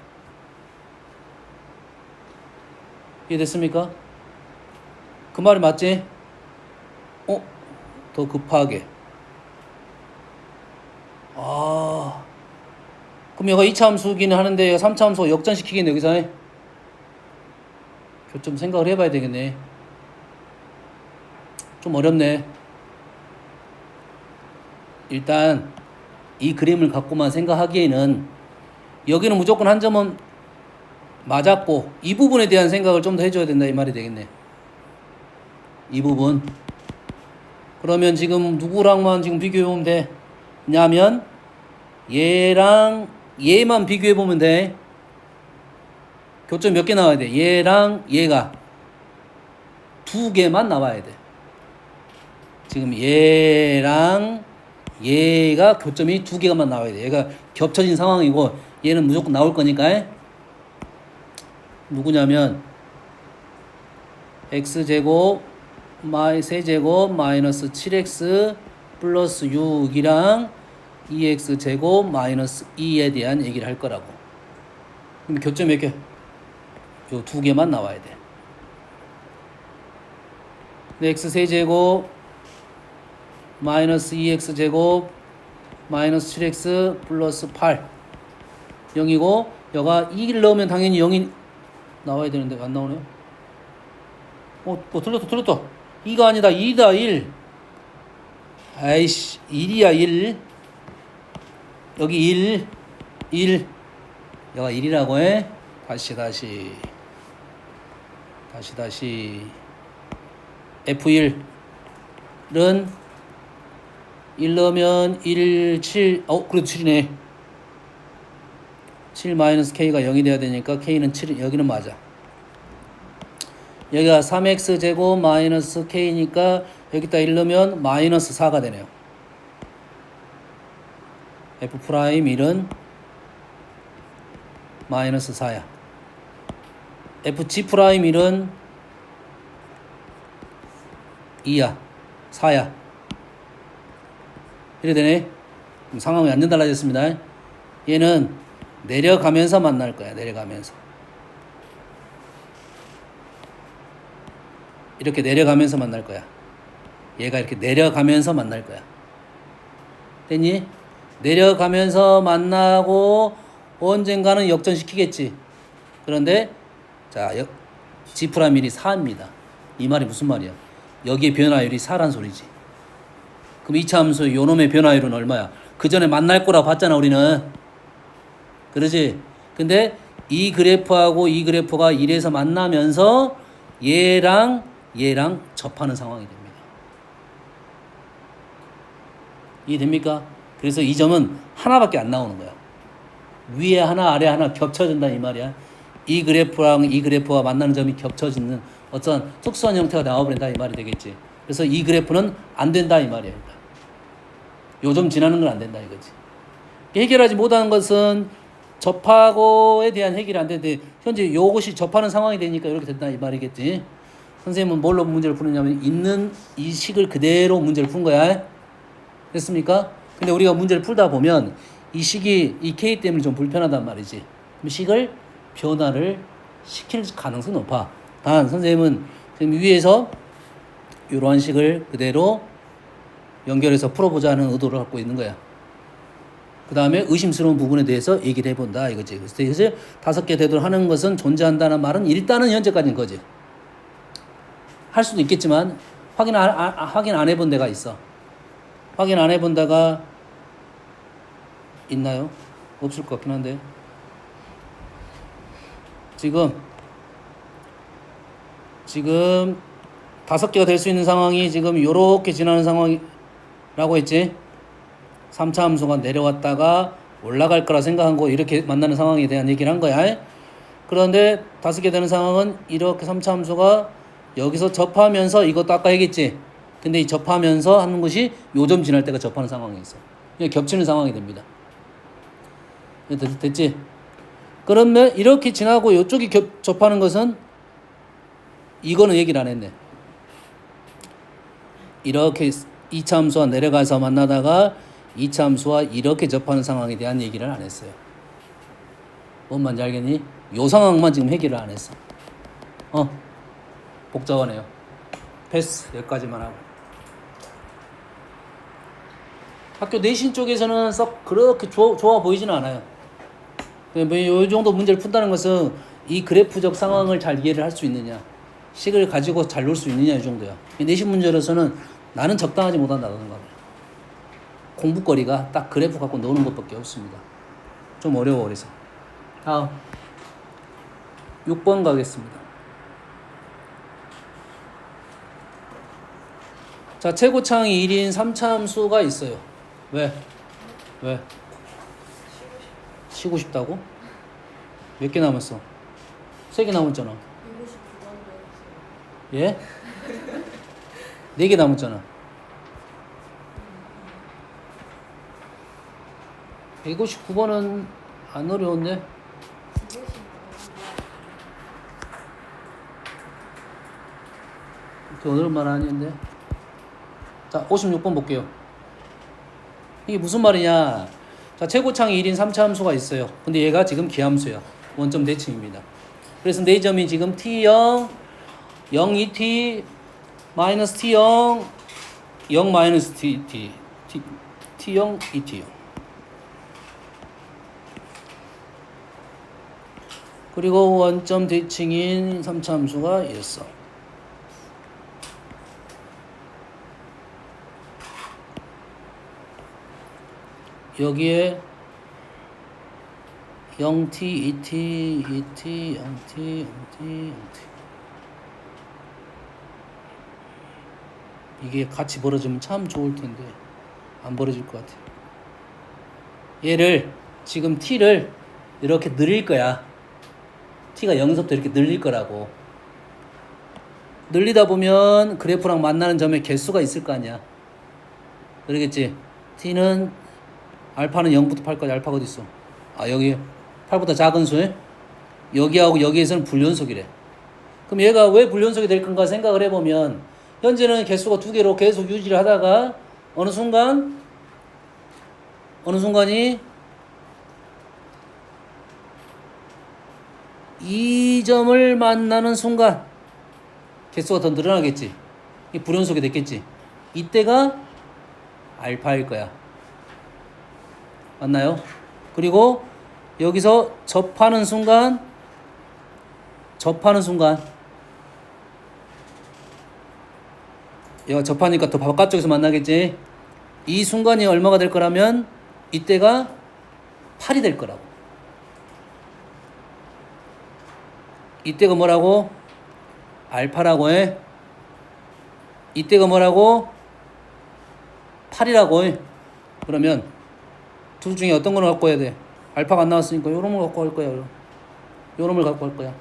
이해됐습니까? 그 말이 맞지? 더 급하게. 그럼 얘가 2차 함수기는 하는데 얘가 3차 함수가 역전시키겠네 여기서. 좀 생각을 해봐야 되겠네. 좀 어렵네. 일단 이 그림을 갖고만 생각하기에는 여기는 무조건 한 점은 맞았고 이 부분에 대한 생각을 좀 더 해줘야 된다 이 말이 되겠네. 이 부분. 그러면 지금 누구랑만 지금 비교해보면 돼? 냐면 얘랑 얘만 비교해보면 돼. 교점 몇 개 나와야 돼? 얘랑 얘가 2개만 나와야 돼. 지금 얘랑 얘가 교점이 두 개가만 나와야 돼. 얘가 겹쳐진 상황이고 얘는 무조건 나올 거니까. 누구냐면 x제곱 세제곱 마이너스 7x 플러스 6이랑 2x제곱 마이너스 2에 대한 얘기를 할 거라고. 그럼 교점 몇 개? 요 두 개만 나와야 돼. x 세제곱 마이너스 2x제곱 마이너스 7x 플러스 8 0이고 여가 2를 넣으면 당연히 0이 나와야 되는데 안 나오네요. 틀렸다. 2가 아니다. 2다. 1. 아이씨 1이야 1. 여기 1 여가 1이라고 해. 다시 F1은 1 넣으면 1, 7 그래도 7이네. 7 마이너스 K가 0이 돼야 되니까 K는 7, 여기는 맞아. 여기가 3x 제곱 마이너스 K니까 여기다 1 넣으면 마이너스 4가 되네요. F'1은 마이너스 4야. Fg'1은 2야. 4야. 이래 되네. 상황이 완전 달라졌습니다. 얘는 내려가면서 만날 거야. 내려가면서. 이렇게 내려가면서 만날 거야. 얘가 이렇게 내려가면서 만날 거야. 됐니? 내려가면서 만나고 언젠가는 역전시키겠지. 그런데 자, G'1이 4입니다. 이 말이 무슨 말이야? 여기에 변화율이 4란 소리지. 그럼 이차 함수 요놈의 변화율은 얼마야? 그 전에 만날 거라고 봤잖아 우리는. 그러지? 근데 이 그래프하고 이 그래프가 1에서 만나면서 얘랑 접하는 상황이 됩니다. 이해됩니까? 그래서 이 점은 하나밖에 안 나오는 거야. 위에 하나 아래 하나 겹쳐진다 이 말이야. 이 그래프랑 이 그래프가 만나는 점이 겹쳐지는 어떤 특수한 형태가 나와버린다 이 말이 되겠지. 그래서 이 그래프는 안 된다 이 말이야. 요 점 지나는 건 안 된다 이거지. 해결하지 못하는 것은 접하고에 대한 해결이 안 되는데 현재 이것이 접하는 상황이 되니까 이렇게 된다 이 말이겠지. 선생님은 뭘로 문제를 푸느냐면 있는 이 식을 그대로 문제를 푼 거야. 됐습니까? 근데 우리가 문제를 풀다 보면 이 식이 이 K 때문에 좀 불편하단 말이지. 그럼 식을 변화를 시킬 가능성이 높아. 단 선생님은 지금 위에서 이러한 식을 그대로 연결해서 풀어보자는 의도를 갖고 있는 거야. 그 다음에 의심스러운 부분에 대해서 얘기를 해본다 이거지. 그래서 5개 대도를 하는 것은 존재한다는 말은 일단은 현재까지인 거지. 할 수도 있겠지만 확인 안 해본 데가 있어. 확인 안 해본 데가 있나요? 없을 것 같긴 한데 지금 5개가 될 수 있는 상황이 지금 요렇게 지나는 상황이라고 했지. 3차 함수가 내려왔다가 올라갈 거라 생각한 거 이렇게 만나는 상황에 대한 얘기를 한 거야. 그런데 5개 되는 상황은 이렇게 3차 함수가 여기서 접하면서 이것도 아까 얘기했지. 근데 이 접하면서 하는 것이 요점 지날 때가 접하는 상황이 있어. 겹치는 상황이 됩니다. 됐지? 그러면 이렇게 지나고 이쪽이 접하는 것은 이거는 얘기를 안 했네. 이렇게 2차 함수와 내려가서 만나다가 2차 함수와 이렇게 접하는 상황에 대한 얘기를 안 했어요. 뭔 말인지 알겠니? 요 상황만 지금 해결을 안 했어. 복잡하네요. 패스 여기까지만 하고. 학교 내신 쪽에서는 썩 그렇게 좋아 보이지는 않아요. 이 정도 문제를 푼다는 것은 이 그래프적 상황을 잘 이해를 할 수 있느냐, 식을 가지고 잘 놀 수 있느냐 이 정도야. 내신 문제로서는 나는 적당하지 못한다는 거야. 공부거리가 딱 그래프 갖고 노는 것밖에 없습니다. 좀 어려워 그래서. 다음 6번 가겠습니다. 자, 최고차항이 1인 3차 함수가 있어요. 왜? 쉬고 싶다고? 몇 개 남았어? 3개 남았잖아. 예? 4개 남았잖아. 159번은 안 어려운데? 그렇게 어려운 말 아닌데? 자, 56번 볼게요. 이게 무슨 말이냐? 자, 최고창이 1인 3차 함수가 있어요. 근데 얘가 지금 기함수야. 원점 대칭입니다. 그래서 네 점이 지금 T0, 0 2T, 마이너스 T0, 0 마이너스 T0, 2T0. 그리고 원점 대칭인 3차 함수가 있어. 여기에 0t, 2t, 2t, 0t, 0t, 0t. 이게 같이 벌어지면 참 좋을 텐데 안 벌어질 것 같아. 얘를 지금 t를 이렇게 늘릴 거야. t가 0에서부터 이렇게 늘릴 거라고. 늘리다 보면 그래프랑 만나는 점의 개수가 있을 거 아니야. 그러겠지. t는 알파는 0부터 8까지 알파가 어디 있어? 아, 여기 8보다 작은 수. 여기하고 여기에서는 불연속이래. 그럼 얘가 왜 불연속이 될 건가 생각을 해보면 현재는 개수가 두 개로 계속 유지를 하다가 어느 순간이 이 점을 만나는 순간 개수가 더 늘어나겠지. 이 불연속이 됐겠지. 이때가 알파일 거야. 맞나요? 그리고 여기서 접하는 순간 얘가 접하니까 더 바깥쪽에서 만나겠지. 이 순간이 얼마가 될 거라면 이때가 8이 될 거라고. 이때가 뭐라고? 알파라고 해. 이때가 뭐라고? 8이라고 해. 그러면 둘 중에 어떤 거를 갖고 해야 돼? 알파가 안 나왔으니까 요런 걸 갖고 할 거야. 요런 걸 갖고 할 거야.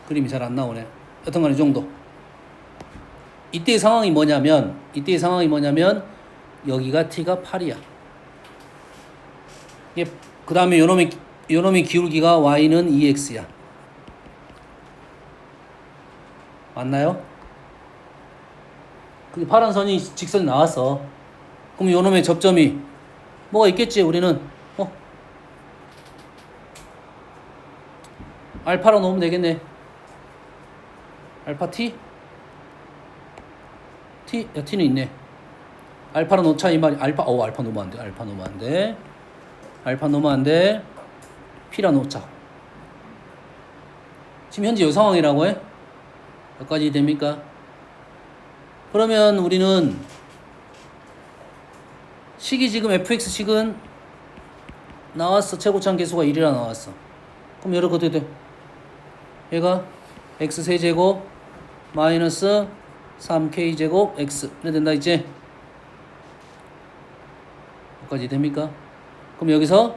그림이 잘 안 나오네. 여튼간에 이 정도. 이때의 상황이 뭐냐면 여기가 t가 8이야. 이게 그 다음에 요놈의 기울기가 y는 2x야. 맞나요? 그 파란 선이 직선이 나왔어. 그럼 요놈의 접점이 뭐가 있겠지. 우리는 알파로 놓으면 되겠네. 알파 t? t는 있네. 알파로 놓자 이 말이. 알파 놓으면 안 돼. p라 놓자. 지금 현재 이 상황이라고 해? 몇 가지 됩니까? 그러면 우리는 식이 지금 fx식은 나왔어. 최고차항 계수가 1이라 나왔어. 그럼 여러 거 어떻게 돼? 얘가 x세제곱 마이너스 3k제곱 x 이래 된다 있지? 여기까지 됩니까? 그럼 여기서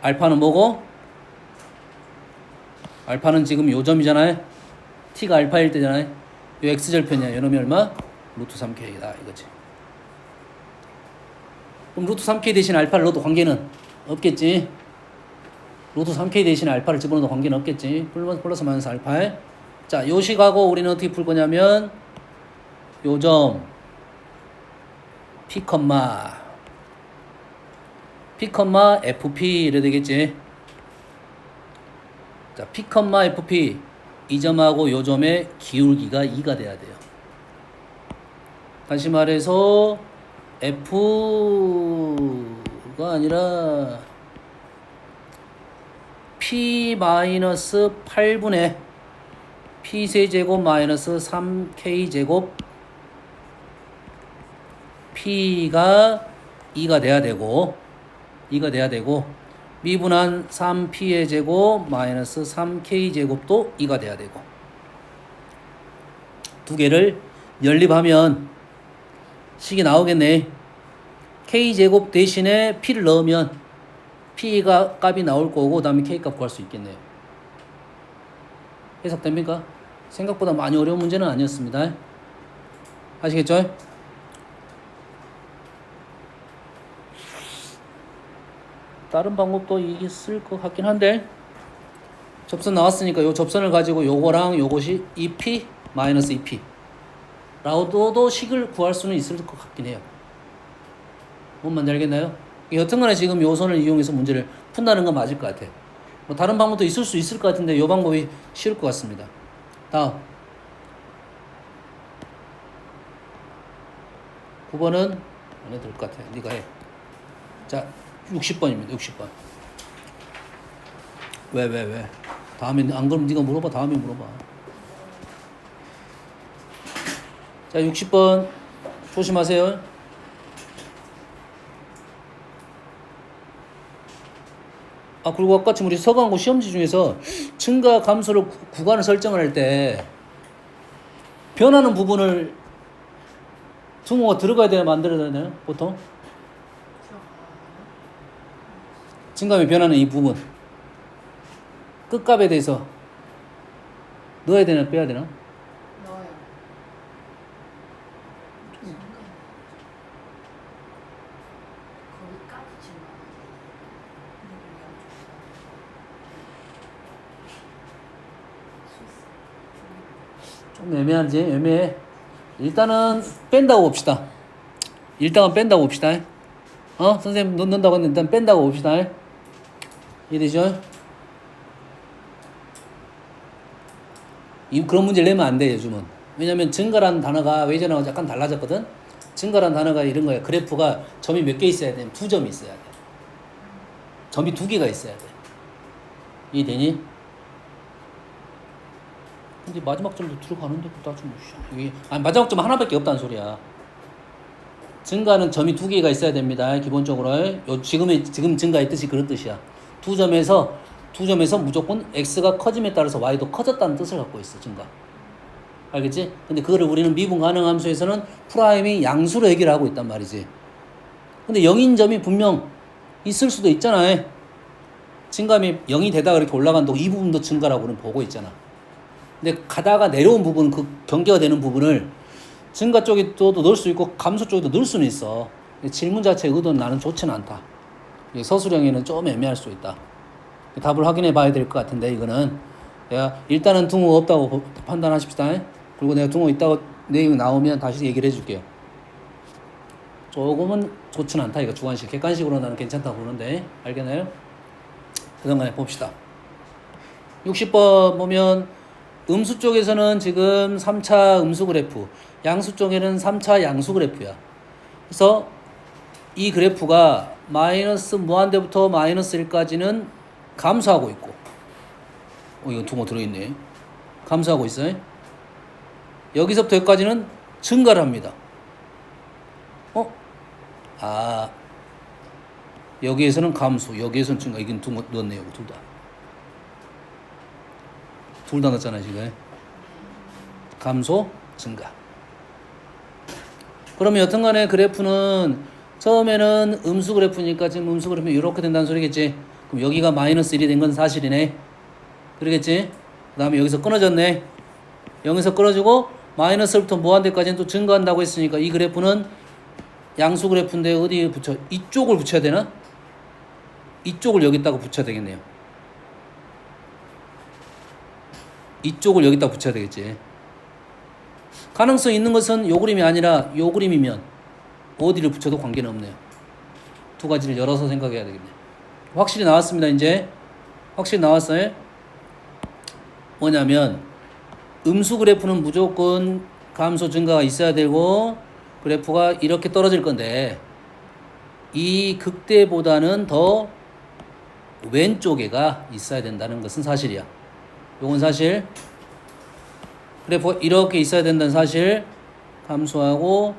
알파는 뭐고? 알파는 지금 요 점이잖아요. t가 알파일 때잖아요. 요 x절편이야. 요놈이 얼마? 루트 3k다 이거지. 그럼 루트 3k 대신 알파를 넣어도 관계는 없겠지. 루트 3k 대신 알파를 집어넣어도 관계는 없겠지. 플러스 마이너스 알파에. 자, 요 식하고 우리는 어떻게 풀 거냐면 요 점 p, fp 이래 되겠지. 자, p, fp 이 점하고 요 점의 기울기가 2가 돼야 돼요. 다시 말해서 f가 아니라 p-8분의 p세제곱 마이너스 3k제곱 p가 2가 돼야 되고 미분한 3p의 제곱 마이너스 3k제곱도 2가 돼야 되고 두 개를 연립하면 식이 나오겠네. k제곱 대신에 p를 넣으면 p가 값이 나올 거고 그 다음에 k값 구할 수 있겠네요. 해석됩니까? 생각보다 많이 어려운 문제는 아니었습니다. 아시겠죠? 다른 방법도 있을 것 같긴 한데 접선 나왔으니까 요 접선을 가지고 요거랑 요것이 2p 마이너스 2p 라고도 식을 구할 수는 있을 것 같긴 해요. 뭔 말인지 알겠나요? 여튼간에 지금 요 선을 이용해서 문제를 푼다는 건 맞을 것 같아. 뭐 다른 방법도 있을 수 있을 것 같은데 요 방법이 쉬울 것 같습니다. 다음 9번은 안 해도 될 것 같아. 네가 해. 자 60번입니다. 60번. 왜? 다음에 안 그러면 네가 물어봐. 다음에 물어봐. 자 60번 조심하세요. 그리고 아까 지금 우리 서강고 시험지 중에서 증가 감소를 구간을 설정을 할 때 변하는 부분을 둥어가 들어가야 되나 만들어야 되나요? 보통 증감이 변하는 이 부분 끝값에 대해서 넣어야 되나 빼야 되나? 넣어요. 거기까지 지금 좀 애매한지 애매해. 일단은 뺀다고 봅시다. 일단은 뺀다고 봅시다. 선생님 넣는다고 했는데 일단 뺀다고 봅시다. 이해되죠? 그런 문제를 내면 안 돼 요즘은. 왜냐면 증가라는 단어가 예전하고 약간 달라졌거든. 증가라는 단어가 이런 거야. 그래프가 점이 몇 개 있어야 돼? 2점이 있어야 돼. 점이 2개가 있어야 돼. 이해되니? 근데 마지막 점도 들어가는데 나좀 이게 마지막 점 하나밖에 없다는 소리야. 증가는 점이 2개가 있어야 됩니다. 기본적으로 지금 증가의 뜻이 그런 뜻이야. 두 점에서 무조건 x가 커짐에 따라서 y도 커졌다는 뜻을 갖고 있어. 증가. 알겠지? 근데 그거를 우리는 미분 가능 함수에서는 프라임이 양수로 해결하고 있단 말이지. 근데 0인 점이 분명 있을 수도 있잖아. 증감이 0이 되다가 이렇게 올라간다고 이 부분도 증가라고는 보고 있잖아. 근데 가다가 내려온 부분, 그 경계가 되는 부분을 증가 쪽에도 넣을 수 있고 감소 쪽에도 넣을 수는 있어. 질문 자체의 의도는 나는 좋지는 않다. 서술형에는 좀 애매할 수 있다. 답을 확인해 봐야 될 것 같은데 이거는 내가 일단은 둥어가 없다고 판단하십시다. 그리고 내가 둥어 있다고 내용이 나오면 다시 얘기를 해줄게요. 조금은 좋지는 않다. 이거 주관식, 객관식으로 나는 괜찮다고 보는데 알겠나요? 그동안에 봅시다. 60번 보면 음수 쪽에서는 지금 3차 음수 그래프, 양수 쪽에는 3차 양수 그래프야. 그래서 이 그래프가 마이너스 무한대부터 마이너스 1까지는 감소하고 있고, 이거 둥어 들어있네. 감소하고 있어요. 여기서부터 여기까지는 증가를 합니다. 여기에서는 감소, 여기에서는 증가. 이건 둥어 넣었네요. 둘 다. 둘 다 넣었잖아요, 지금. 감소, 증가. 그러면 여튼간에 그래프는 처음에는 음수 그래프니까 지금 음수 그래프는 이렇게 된다는 소리겠지. 그럼 여기가 마이너스 1이 된 건 사실이네. 그러겠지? 그 다음에 여기서 끊어졌네. 여기서 끊어지고 마이너스부터 무한대까지는 또 증가한다고 했으니까 이 그래프는 양수 그래프인데 어디에 붙여? 이쪽을 붙여야 되나? 이쪽을 여기다가 붙여야 되겠네요. 이쪽을 여기다 붙여야 되겠지. 가능성 있는 것은 요 그림이 아니라 요 그림이면 어디를 붙여도 관계는 없네요. 두 가지를 열어서 생각해야 되겠네요. 확실히 나왔습니다. 이제 확실히 나왔어요. 뭐냐면 음수 그래프는 무조건 감소 증가가 있어야 되고 그래프가 이렇게 떨어질 건데 이 극대보다는 더 왼쪽에가 있어야 된다는 것은 사실이야. 요건 사실. 그래프가 이렇게 있어야 된다는 사실. 감소하고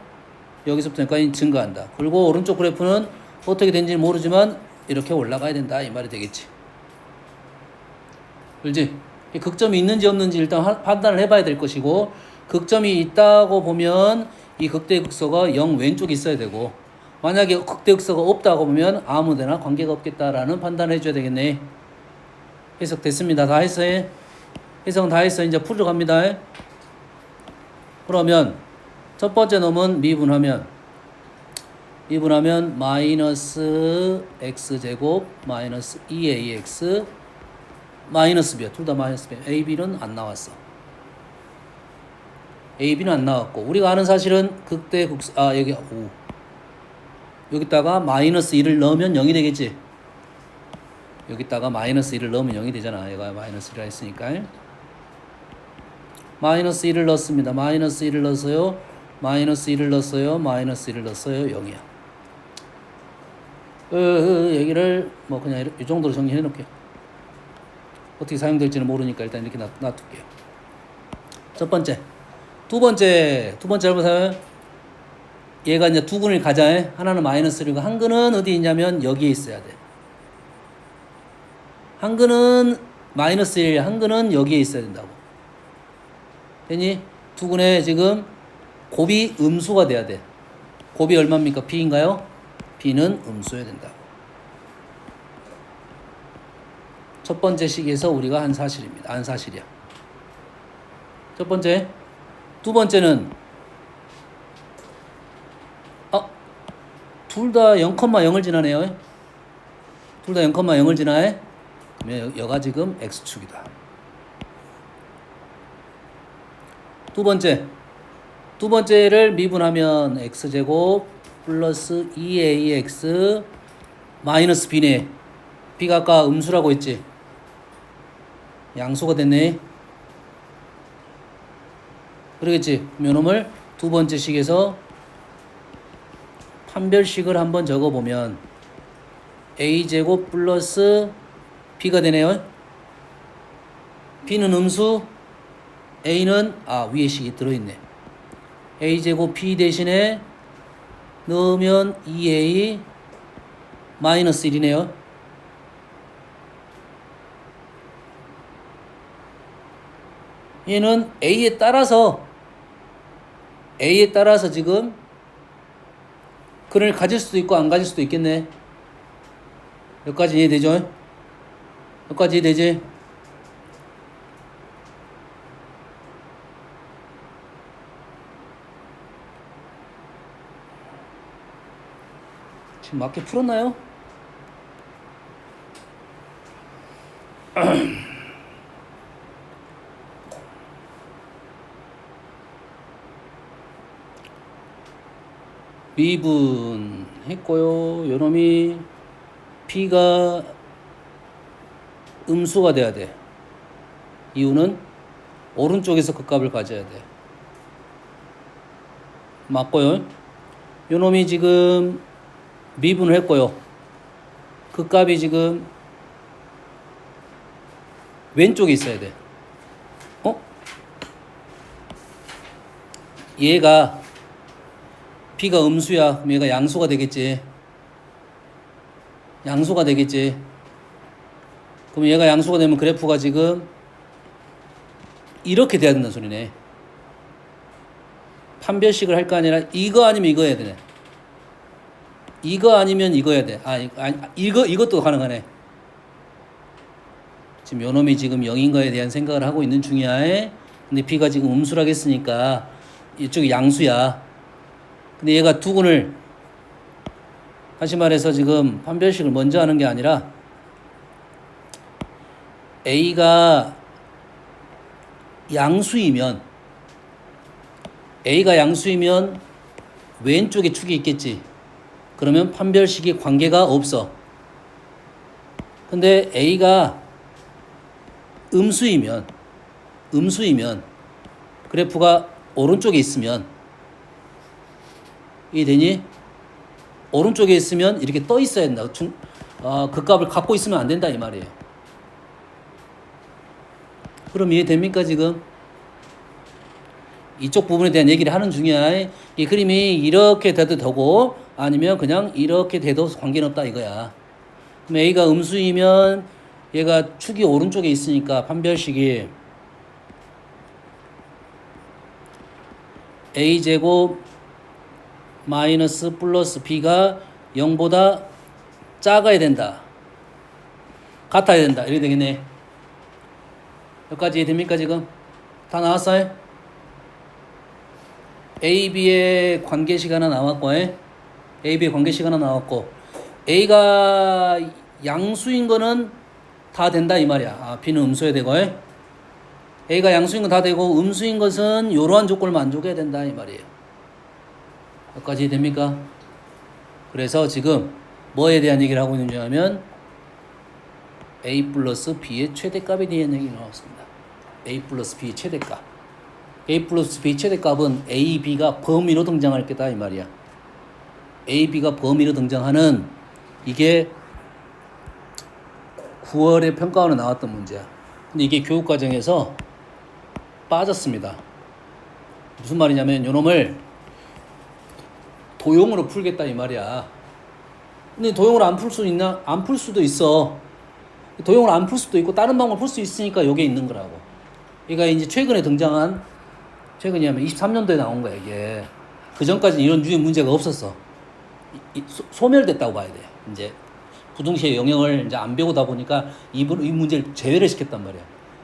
여기서부터 여기까지 증가한다. 그리고 오른쪽 그래프는 어떻게 된지 모르지만 이렇게 올라가야 된다 이 말이 되겠지. 그렇지? 극점이 있는지 없는지 일단 판단을 해봐야 될 것이고 극점이 있다고 보면 이 극대극소가 0 왼쪽에 있어야 되고 만약에 극대극소가 없다고 보면 아무데나 관계가 없겠다라는 판단을 해줘야 되겠네. 해석 됐습니다. 다 했어요? 해석은 다 했어요. 이제 풀러 갑니다. 그러면 첫 번째 놈은 미분하면 미분하면 마이너스 x제곱 마이너스 2ax 마이너스 b야. 둘 다 마이너스 b. a, b는 안 나왔어. a, b는 안 나왔고 우리가 아는 사실은 극대 극소 여기 5 여기다가 마이너스 1을 넣으면 0이 되겠지. 여기다가 마이너스 1을 넣으면 0이 되잖아. 얘가 마이너스 1이라 했으니까 마이너스 1을 넣습니다. 마이너스 1을 넣었어요. 마이너스 1을 넣었어요. 마이너스 1을 넣었어요. 0이야. 얘기를 뭐 그냥 이 정도로 정리해 놓을게요. 어떻게 사용될지는 모르니까 일단 이렇게 놔둘게요. 첫 번째. 두 번째 해보세요. 얘가 이제 두 근을 가자. 하나는 마이너스 1이고 한 근은 어디 있냐면 여기에 있어야 돼. 한 근은 마이너스 1, 한 근은 여기에 있어야 된다고. 되니? 두 근에 지금 곱이 음수가 돼야 돼. 곱이 얼마입니까? b인가요? b는 음수여야 된다고. 첫 번째 식에서 우리가 한 사실입니다. 한 사실이야. 첫 번째. 두 번째는 둘 다 0,0을 지나네요. 둘 다 0,0을 지나해. 그러면 여가 지금 x축이다. 두 번째를 미분하면 x제곱 플러스 2ax 마이너스 b네. b가 아까 음수라고 했지. 양수가 됐네. 그러겠지. 요놈을 두 번째 식에서 판별식을 한번 적어보면 a제곱 플러스 b가 되네요. b는 음수, a는 위에 식이 들어있네. a제곱 b 대신에 넣으면 2a 마이너스 1이네요. 얘는 a에 따라서 지금 근을 가질 수도 있고 안 가질 수도 있겠네. 여기까지 이해되죠? 여기까지 이해되지? 지금 맞게 풀었나요? 미분했고요. 요놈이 b가 음수가 돼야 돼. 이유는 오른쪽에서 그 값을 가져야 돼. 맞고요. 요놈이 지금 미분을 했고요. 그 값이 지금 왼쪽에 있어야 돼. 얘가 b가 음수야. 그럼 얘가 양수가 되겠지. 양수가 되겠지. 그럼 얘가 양수가 되면 그래프가 지금 이렇게 돼야 된다는 소리네. 판별식을 할 거 아니라 이거 아니면 이거 해야 되네. 이거 아니면 이거 해야 돼. 이것도 가능하네. 지금 요놈이 지금 0인가에 대한 생각을 하고 있는 중이야. 근데 b가 지금 음수라고 했으니까 이쪽이 양수야. 근데 얘가 두 근을 다시 말해서 지금 판별식을 먼저 하는 게 아니라 A가 양수이면 왼쪽에 축이 있겠지. 그러면 판별식이 관계가 없어. 근데 A가 음수이면 그래프가 오른쪽에 있으면 이해되니? 오른쪽에 있으면 이렇게 떠 있어야 된다. 그 값을 갖고 있으면 안 된다 이 말이에요. 그럼 이해됩니까 지금? 이쪽 부분에 대한 얘기를 하는 중이야. 이 그림이 이렇게 돼도 되고 아니면 그냥 이렇게 돼도 관계는 없다 이거야. 그럼 A가 음수이면 얘가 축이 오른쪽에 있으니까 판별식이 A제곱 마이너스 플러스 B가 0보다 작아야 된다. 같아야 된다. 이렇게 되겠네. 여기까지 이해됩니까 지금? 다 나왔어요? A, B의 관계식 하나 나왔고 A, B의 관계 시간 하나 나왔고 A가 양수인 거는 다 된다 이 말이야. 아, B는 음수해야 되고 A가 양수인 건 다 되고 음수인 것은 이러한 조건을 만족해야 된다 이 말이에요. 여기까지 됩니까? 그래서 지금 뭐에 대한 얘기를 하고 있는지 하면 A 플러스 B의 최대값에 대한 얘기를 나왔습니다. A 플러스 B의 최대값. A 플러스 B 최대값은 A, B가 범위로 등장할 거다 이 말이야. A, B가 범위로 등장하는 이게 9월에 평가원에 나왔던 문제야. 근데 이게 교육과정에서 빠졌습니다. 무슨 말이냐면 요놈을 도형으로 풀겠다 이 말이야. 근데 도형으로 안 풀 수 있나? 안 풀 수도 있어. 도형으로 안 풀 수도 있고 다른 방법을 풀 수 있으니까 요게 있는 거라고. 얘가 이제 최근에 등장한 최근이냐면 23년도에 나온 거야 이게. 그 전까지는 이런 유의 문제가 없었어. 소멸됐다고 봐야 돼. 이제 부등식의 영역을 이제 안 배우다 보니까 이 문제를 제외를 시켰단 말이야.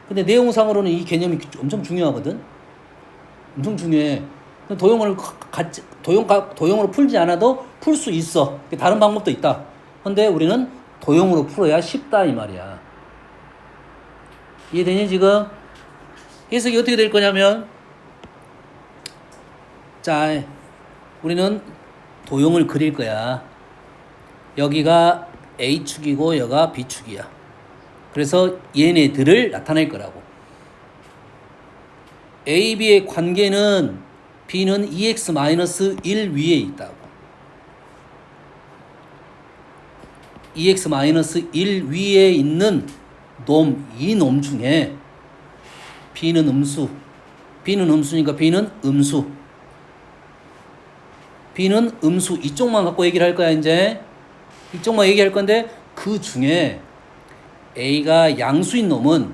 근데 내용상으로는 이 개념이 엄청 중요하거든. 엄청 중요해. 도형으로 풀지 않아도 풀 수 있어. 다른 방법도 있다. 근데 우리는 도형으로 풀어야 쉽다 이 말이야. 이해되니 지금? 해석이 어떻게 될 거냐면 자, 우리는 도형을 그릴 거야. 여기가 A축이고 여기가 B축이야. 그래서 얘네들을 나타낼 거라고. A, B의 관계는 B는 2x-1 위에 있다고. 2x-1 위에 있는 이 놈 중에 B는 음수. B는 음수니까 B는 음수. B는 음수. 이쪽만 갖고 얘기를 할 거야 이제. 이쪽만 얘기할 건데 그 중에 A가 양수인 놈은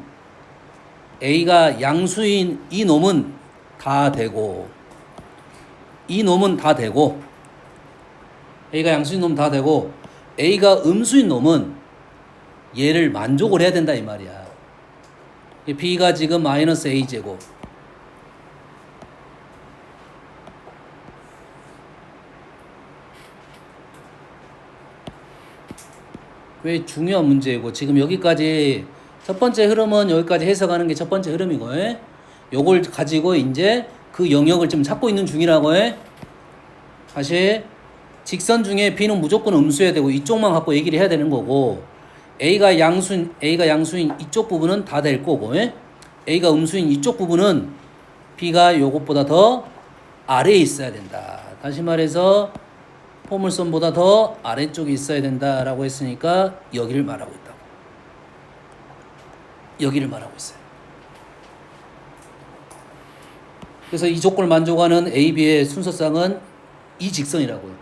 A가 양수인 이 놈은 다 되고 이 놈은 다 되고 A가 양수인 놈은 다 되고 A가 음수인 놈은 얘를 만족을 해야 된다 이 말이야. B가 지금 마이너스 A제곱 왜 중요한 문제이고 지금 여기까지 첫 번째 흐름은 여기까지 해석하는 게 첫 번째 흐름이고 요걸 가지고 이제 그 영역을 지금 찾고 있는 중이라고 다시 직선 중에 B는 무조건 음수해야 되고 이쪽만 갖고 얘기를 해야 되는 거고 A가 양수인 이쪽 부분은 다 될 거고 A가 음수인 이쪽 부분은 B가 요것보다 더 아래에 있어야 된다. 다시 말해서 포물선보다 더 아래쪽에 있어야 된다라고 했으니까 여기를 말하고 있다고. 여기를 말하고 있어요. 그래서 이 조건을 만족하는 A, B의 순서상은 이 직선이라고요.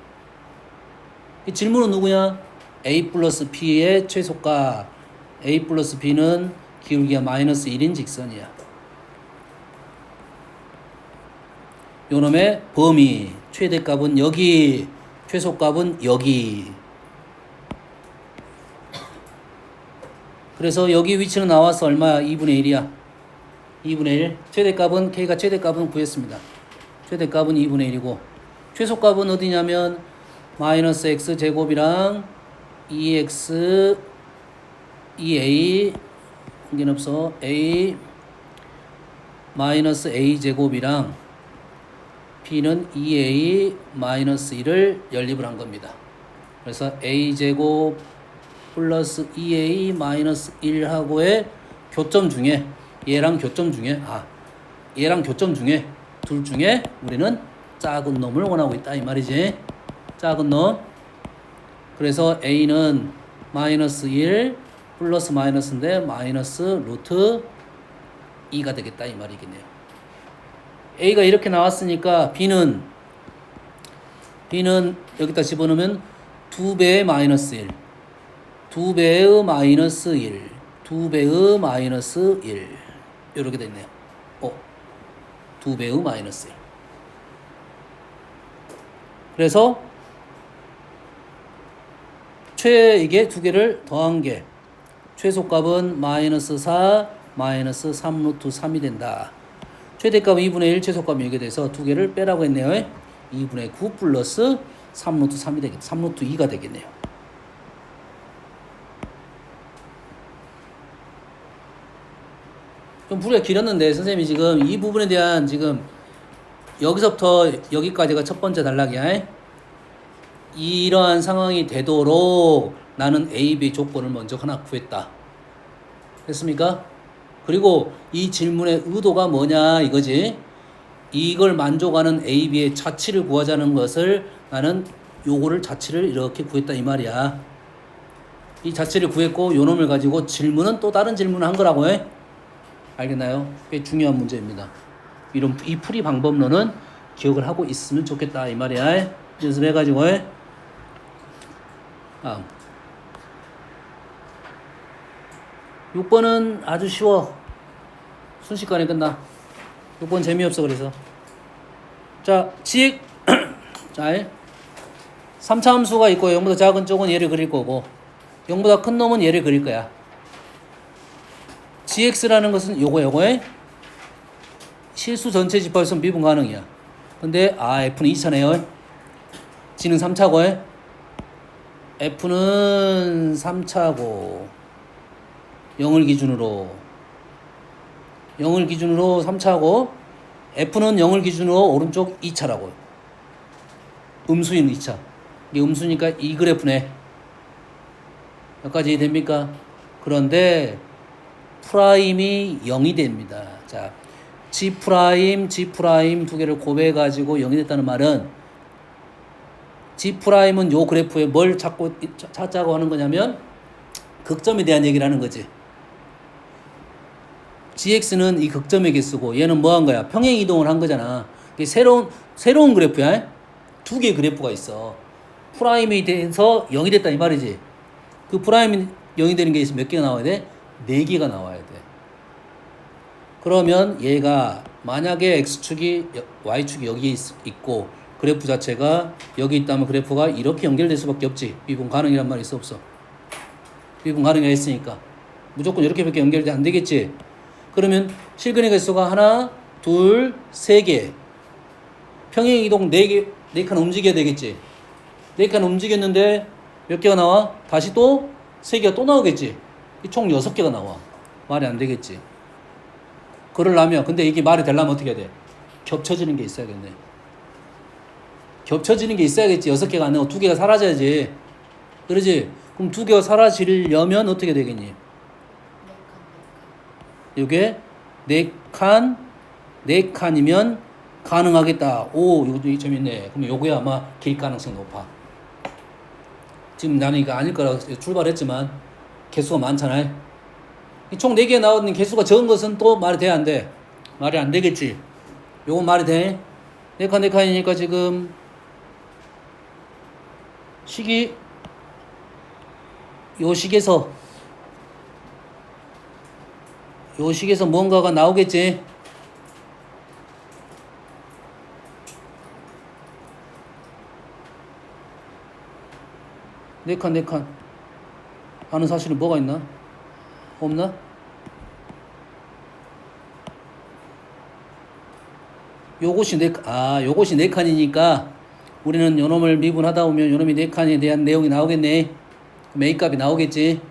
이 질문은 누구냐? A 플러스 B의 최소값. A 플러스 B는 기울기가 마이너스 1인 직선이야. 요놈의 범위, 최대값은 여기, 최소값은 여기. 그래서 여기 위치는 나와서 얼마야? 2분의 1이야. 2분의 1. 최대값은 K가 최대값은 구했습니다. 최대값은 2분의 1이고 최소값은 어디냐면 마이너스 X 제곱이랑 2X 2A 관계없어 A 마이너스 A 제곱이랑 B는 2A 마이너스 1을 연립을 한 겁니다. 그래서 A 제곱 플러스 2A 마이너스 1하고의 교점 중에 얘랑 교점 중에 둘 중에 우리는 작은 놈을 원하고 있다 이 말이지. 작은 놈. 그래서 A는 마이너스 1 플러스 마이너스인데 마이너스 루트 2가 되겠다 이 말이겠네요. A가 이렇게 나왔으니까 B는 여기다 집어넣으면 2배의 마이너스 1 2배의 마이너스 1 2배의 마이너스 1 이렇게 됐네요. 2배의 마이너스 1. 그래서 이게 두 개를 더한 게 최소값은 마이너스 4 마이너스 3 루트 3이 된다. 최대값은 2분의 1 최소값이 이렇게 돼서 두 개를 빼라고 했네요. 2분의 9 플러스 3루트 3이 되겠네. 3루트 2가 되겠네요. 좀 풀이가 길었는데 선생님이 지금 이 부분에 대한 지금 여기서부터 여기까지가 첫 번째 단락이야. 이러한 상황이 되도록 나는 A, B 조건을 먼저 하나 구했다. 됐습니까? 그리고 이 질문의 의도가 뭐냐 이거지. 이걸 만족하는 A, B의 자치를 구하자는 것을 나는 요거를 자치를 이렇게 구했다 이 말이야. 이 자치를 구했고 요 놈을 가지고 질문은 또 다른 질문을 한 거라고 해. 알겠나요? 꽤 중요한 문제입니다. 이 풀이 방법론은 기억을 하고 있으면 좋겠다 이 말이야. 연습해가지고 해. 다음 6번은 아주 쉬워. 순식간에 끝나. 6번 재미없어 그래서. 자, 지익. 자, 3차 함수가 있고 0보다 작은 쪽은 얘를 그릴 거고 0보다 큰 놈은 얘를 그릴 거야. gx라는 것은 요거에 실수 전체 집합에서 미분 가능이야. 근데 f는 2차네요. g는 3차고 f는 3차고 0을 기준으로 3차고 f는 0을 기준으로 오른쪽 2차라고요. 음수인 2차. 이게 음수니까 이 그래프네. 여기까지 됩니까? 그런데 프라임이 0이 됩니다. 자, G 두 개를 곱해가지고 0이 됐다는 말은 G'은 요 그래프에 뭘 찾자고 하는 거냐면 극점에 대한 얘기를 하는 거지. GX는 이 극점의 개수고 얘는 뭐 한 거야? 평행 이동을 한 거잖아. 이게 새로운 그래프야. 두 개의 그래프가 있어. 프라임이 돼서 0이 됐다 이 말이지. 그 프라임이 0이 되는 게 있으면 몇 개가 나와야 돼? 4개가 나와야 돼. 그러면 얘가 만약에 X축이 Y축이 여기 있고 그래프 자체가 여기 있다면 그래프가 이렇게 연결될 수밖에 없지. 미분 가능이란 말이 있어 없어? 미분 가능이라 했으니까 무조건 이렇게밖에 연결이 안 되겠지. 그러면 실근의 개수가 하나, 둘, 세 개. 평행 이동 4칸 움직여야 되겠지. 4칸 움직였는데 몇 개가 나와? 다시 또 3개가 또 나오겠지. 총 6개가 나와. 말이 안 되겠지. 그러려면 근데 이게 말이 되려면 어떻게 해야 돼? 겹쳐지는 게 있어야겠네. 겹쳐지는 게 있어야겠지. 6개가 안 나오고 2개가 사라져야지. 그러지? 그럼 2개가 사라지려면 어떻게 되겠니? 이게 4칸이면 가능하겠다. 오, 이것도 재밌네. 그럼 요거야 아마 길 가능성이 높아. 지금 나는 이거 아닐 거라고 출발했지만 개수가 많잖아요. 총 4개 나오는 개수가 적은 것은 또 말이 돼, 안 돼? 말이 안 되겠지. 요건 말이 돼. 4칸이니까 지금 식이 요 식에서 뭔가가 나오겠지. 네 칸. 아는 사실은 뭐가 있나? 없나? 요것이 요것이 4칸이니까 우리는 요놈을 미분하다 보면 요놈이 4칸에 대한 내용이 나오겠네. 그럼 A값이 나오겠지.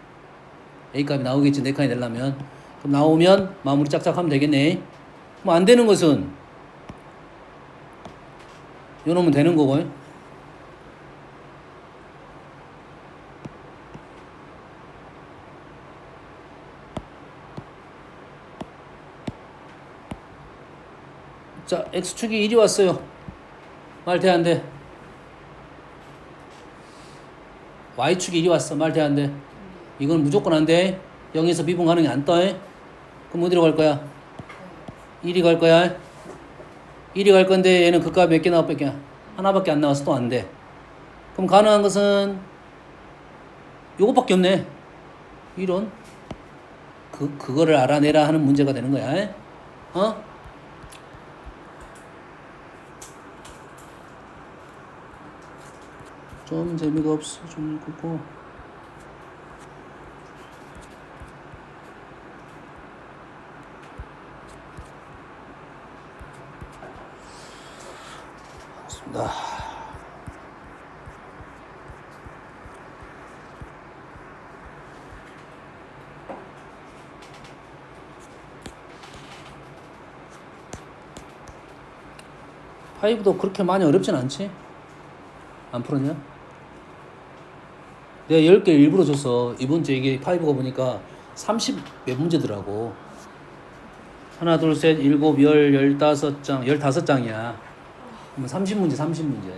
4칸이 되려면. 그럼 나오면 마무리 짝짝 하면 되겠네. 그럼 안 되는 것은 요놈은 되는 거고. 자, X축이 1이 왔어요. 말 돼, 안 돼? Y축이 1이 왔어. 말 돼, 안 돼? 이건 무조건 안 돼. 0에서 미분 가능이 안 떠. 그럼 어디로 갈 거야? 1이 갈 거야. 1이 갈 건데 얘는 그 값 몇 개 나와? 하나밖에 안 나와서 또 안 돼. 그럼 가능한 것은 요것밖에 없네. 이런 그거를 알아내라 하는 문제가 되는 거야. 좀 재미가 없어. 좀 그렇고. 맞습니다. 파이브도 그렇게 많이 어렵진 않지? 안 풀었냐? 내가 10개 일부러 줬어. 이번 주에 이게 파이브가 보니까 30 몇 문제더라고. 하나, 둘, 셋, 일곱, 15장, 15장이야. 그러면 30문제, 30문제.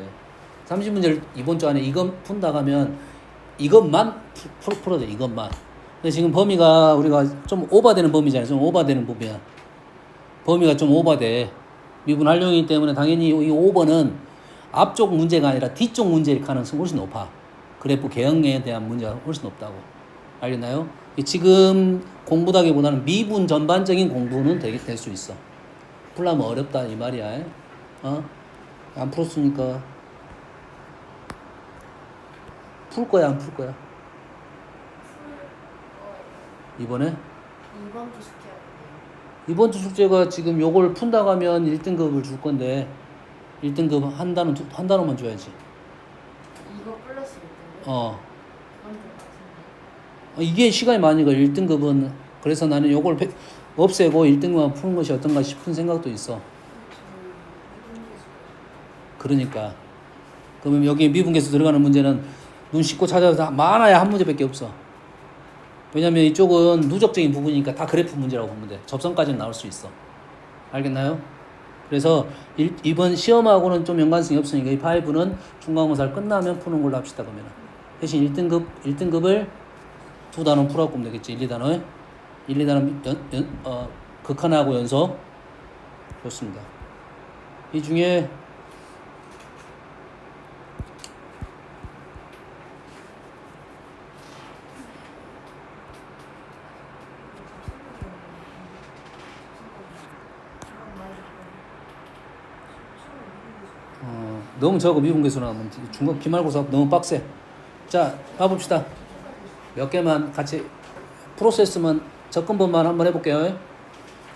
30문제를 이번 주 안에 이것 푼다 가면 이것만 풀어야 돼, 이것만. 근데 지금 범위가 우리가 좀 오버되는 범위잖아요. 좀 오버되는 범위야. 범위가 좀 오버돼. 미분 활용이기 때문에 당연히 이 오버는 앞쪽 문제가 아니라 뒤쪽 문제일 가능성이 훨씬 높아. 그래프 개형에 대한 문제가 훨씬 높다고. 알겠나요? 지금 공부다기보다는 미분 전반적인 공부는 될 수 있어. 풀려면 어렵다 이 말이야. 안 풀었으니까 풀 거야 안 풀 거야? 이번에? 이번 주 숙제. 이번 주 숙제가 지금 요걸 푼다고 하면 1등급을 줄 건데 1등급 한 단어만 줘야지. 이거 플러스 1등급? 어. 그건 좀 같은데. 이게 시간이 많으니까 1등급은 그래서 나는 요걸 없애고 1등급만 푸는 것이 어떤가 싶은 생각도 있어. 그러니까 그러면 여기 미분계수 들어가는 문제는 눈 씻고 찾아서 많아야 한 문제밖에 없어. 왜냐면 이쪽은 누적적인 부분이니까 다 그래프 문제라고 보면 돼. 접선까지는 나올 수 있어. 알겠나요? 그래서 이번 시험하고는 좀 연관성이 없으니까 이 파이브는 중간고사를 끝나면 푸는 걸로 합시다. 그러면 대신 1등급을 두 단원 풀어갖고 보면 되겠지. 1, 2단원 1, 2단원 극한하고 연속. 좋습니다. 이 중에 너무 적어. 미분계수 나오면 중간 기말고사 너무 빡세. 자, 봐봅시다. 몇 개만 같이 프로세스만 접근법만 한번 해볼게요.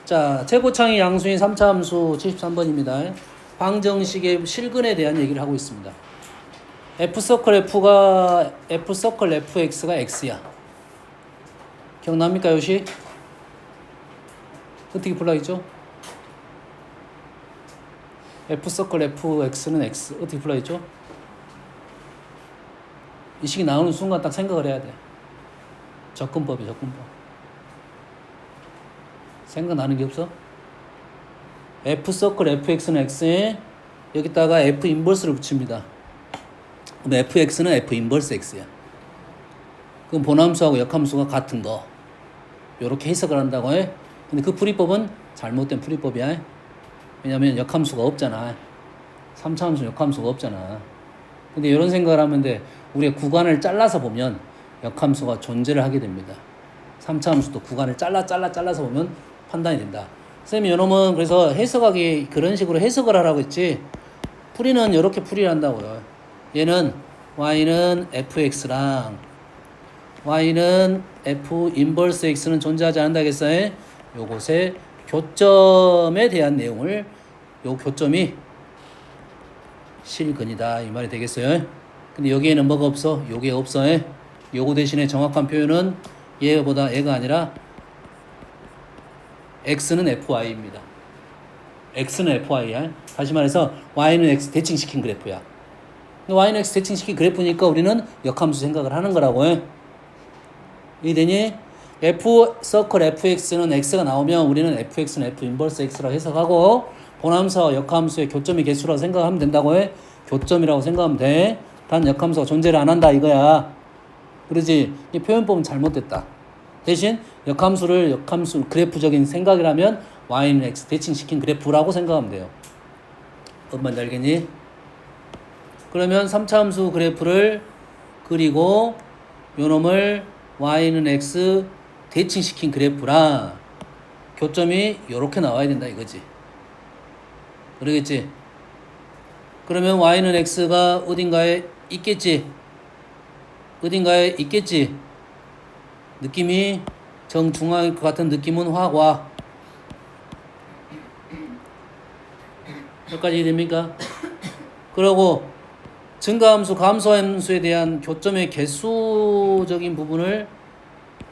자, 최고창의 양수인 3차 함수 73번입니다. 방정식의 실근에 대한 얘기를 하고 있습니다. F서클 fx가 x야. 기억납니까, 요시? 어떻게 풀라했죠? F서클 fx는 x. 어떻게 풀라했죠? 이 식이 나오는 순간 딱 생각을 해야 돼. 접근법이 접근법. 생각나는 게 없어? F서클 fx는 x에 여기다가 f 인버스를 붙입니다. 그럼 fx는 f 인버스 x야. 그럼 본함수하고 역함수가 같은 거. 요렇게 해석을 한다고 해. 근데 그 풀이법은 잘못된 풀이법이야. 왜냐면 역함수가 없잖아. 3차 함수 역함수가 없잖아. 근데 이런 생각을 하면 돼. 우리가 구간을 잘라서 보면 역함수가 존재를 하게 됩니다. 3차 함수도 구간을 잘라서 보면 판단이 된다. 쌤이 요놈은 그래서 해석하기 그런 식으로 해석을 하라고 했지. 풀이는 이렇게 풀이를 한다고요. 얘는 y는 fx랑 y는 f 인버스 x는 존재하지 않는다겠어요. 요것의 교점에 대한 내용을 요 교점이 실근이다 이 말이 되겠어요. 근데 여기에는 뭐가 없어? 요게 없어. 요거 대신에 정확한 표현은 얘보다 얘가 아니라 x는 fy입니다. x는 fy야. 다시 말해서 y는 x 대칭시킨 그래프야. y는 x 대칭시킨 그래프니까 우리는 역함수 생각을 하는 거라고. 이해되니? f 서클 fx는 x가 나오면 우리는 fx는 f 인버스 x라고 해석하고 본함수와 역함수의 교점이 개수라고 생각하면 된다고 해. 교점이라고 생각하면 돼. 단 역함수가 존재를 안 한다 이거야. 그러지? 이 표현법은 잘못됐다. 대신 역함수 그래프적인 생각이라면 y는 x 대칭시킨 그래프라고 생각하면 돼요. 뭔 말인지 알겠니? 그러면 3차 함수 그래프를 그리고 요놈을 y는 x 대칭시킨 그래프라 교점이 요렇게 나와야 된다 이거지. 그러겠지? 그러면 y는 x가 어딘가에 있겠지? 어딘가에 있겠지? 느낌이 정중앙일 것 같은 느낌은 확 와. 여기까지 됩니까? 그러고 증가함수, 감소함수에 대한 교점의 개수적인 부분을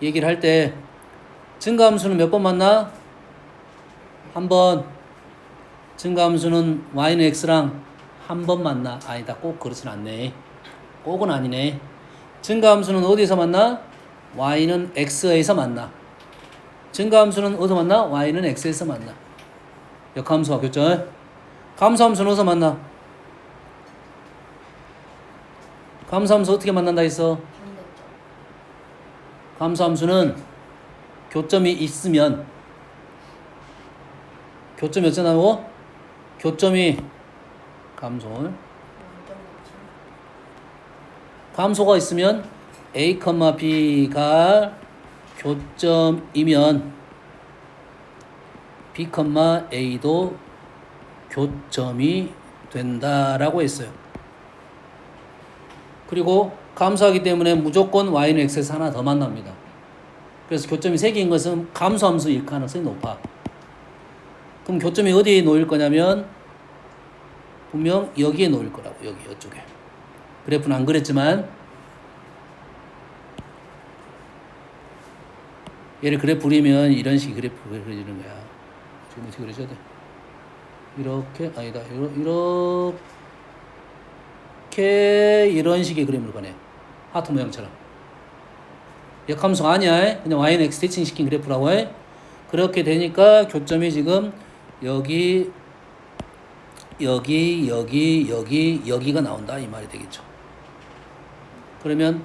얘기를 할 때 증가함수는 몇 번 만나? 한 번. 증가함수는 y는 x랑 한 번 만나. 아니다. 꼭 그렇진 않네. 꼭은 아니네. 증가함수는 어디서 만나? y는 x에서 만나. 증가함수는 어디서 만나? y는 x에서 만나. 역함수와 교점. 감소함수는 어디서 만나? 감소함수 어떻게 만난다 했어? 반대쪽. 감소함수는 교점이 있으면 교점이 어쩌나고? 교점이 감소. 완전 맞죠. 감소가 있으면 a, b가 교점이면 b, a도 교점이 된다라고 했어요. 그리고 감소하기 때문에 무조건 y는 x에서 하나 더 만납니다. 그래서 교점이 3개인 것은 감소함수일 가능성이 높아. 그럼 교점이 어디에 놓일 거냐면 분명 여기에 놓일 거라고. 여기 이쪽에. 그래프는 안 그랬지만 얘를 그래프 그리면 이런 식의 그래프가 그려지는 거야. 지금 어떻게 그려줘야 돼? 이렇게 아니다. 이렇게 이런 식의 그림을 그네. 하트 모양처럼. 역함수가 아니야. 그냥 y는 x 대칭 시킨 그래프라고 해. 그렇게 되니까 교점이 지금 여기가 나온다 이 말이 되겠죠. 그러면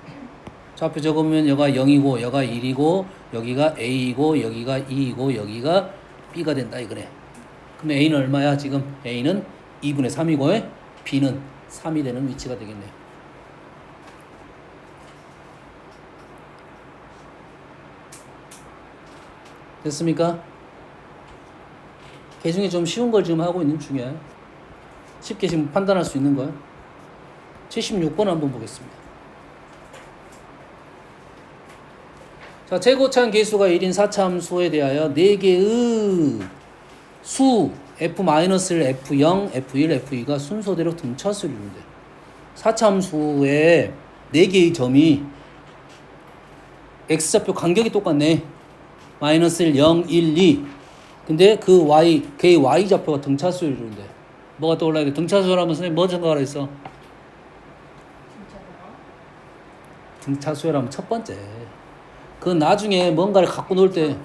좌표 적으면 여기가 0이고 여기가 1이고 여기가 a이고 여기가 2이고 여기가 b가 된다 이거네. 그럼 a는 얼마야? 지금 a는 2분의 3이고 b는 3이 되는 위치가 되겠네요. 됐습니까? 개 중에 좀 쉬운 걸 지금 하고 있는 중이야. 쉽게 지금 판단할 수 있는 거야. 76번 한번 보겠습니다. 자, 최고차항 계수가 1인 4차함수에 대하여 4개의 수 f-를 f0, f1, f2가 순서대로 등차수를 이룬대. 4차함수에 4개의 점이 x좌표 간격이 똑같네. 마이너스 1, 0, 1, 2. 근데 그 걔의 y좌표가 등차수를 이룬대. 뭐가 떠올라야 돼? 등차수라면 선생님 뭐 생각하라 했어? 진짜로요? 등차수라면 첫 번째. 그 나중에 뭔가를 갖고 놀 때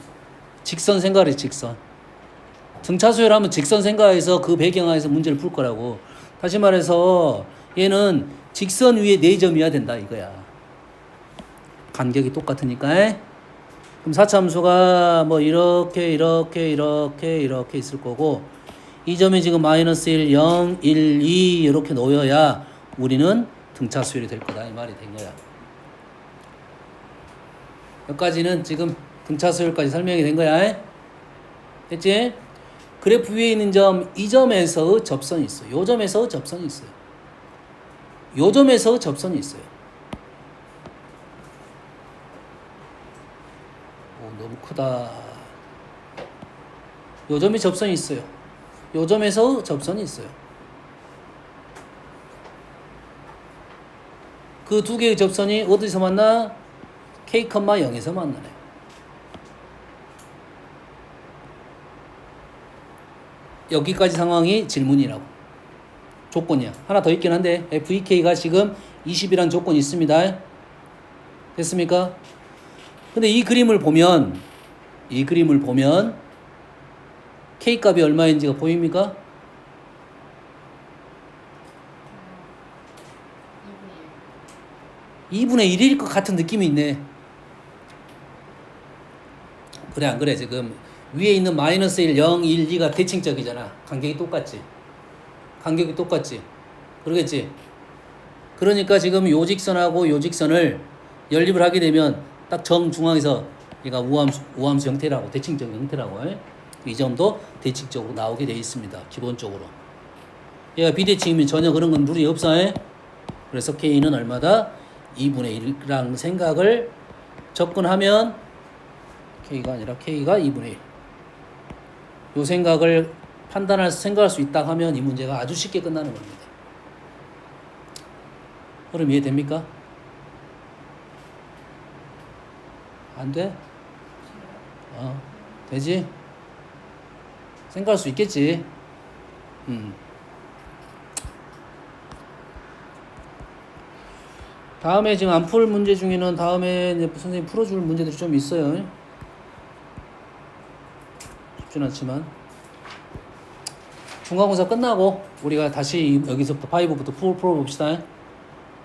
직선 생각해. 직선. 등차수열하면 직선 생각해서 그 배경하에서 문제를 풀 거라고. 다시 말해서 얘는 직선 위에 4점이어야 된다 이거야. 간격이 똑같으니까. 그럼 4차함수가 뭐 이렇게 있을 거고 이 점이 지금 마이너스 1, 0, 1, 2 이렇게 놓여야 우리는 등차수열이 될 거다 이 말이 된 거야. 여기까지는 지금 등차수열까지 설명이 된 거야. 됐지? 그래프 위에 있는 점, 이 점에서 접선이 있어요. 요 점에서 접선이 있어요. 요 점에서 접선이 있어요. 오, 너무 크다. 요 점에 접선이 있어요. 요 점에서 접선이 있어요. 그 두 개의 접선이 어디서 만나? k, 0에서 만나네. 여기까지 상황이 질문이라고. 조건이야. 하나 더 있긴 한데 FEK가 지금 20이란 조건이 있습니다. 됐습니까? 근데 이 그림을 보면 K 값이 얼마인지가 보입니까? 2분의 1일 것 같은 느낌이 있네. 그래 안 그래? 지금 위에 있는 마이너스 1, 0, 1, 2가 대칭적이잖아. 간격이 똑같지. 그러겠지? 그러니까 지금 요 직선하고 요 직선을 연립을 하게 되면 딱 정중앙에서 얘가 우함수 형태라고, 대칭적 형태라고. 이 점도 대칭적으로 나오게 되어 있습니다. 기본적으로. 얘가 비대칭이면 전혀 그런 건 룰이 없어. 그래서 K는 얼마다? 2분의 1이라는 생각을 접근하면 K가 아니라 K가 2분의 1. 요 생각을 생각할 수 있다 하면 이 문제가 아주 쉽게 끝나는 겁니다. 그럼 이해됩니까? 안 돼? 되지? 생각할 수 있겠지? 다음에 지금 안 풀 문제 중에는 다음에 이제 선생님 풀어줄 문제들이 좀 있어요. 쉽진 않지만 중간고사 끝나고 우리가 다시 여기서부터 5부터 풀어봅시다.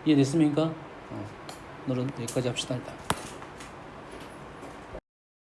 이해됐습니까? 오늘은 여기까지 합시다 일단.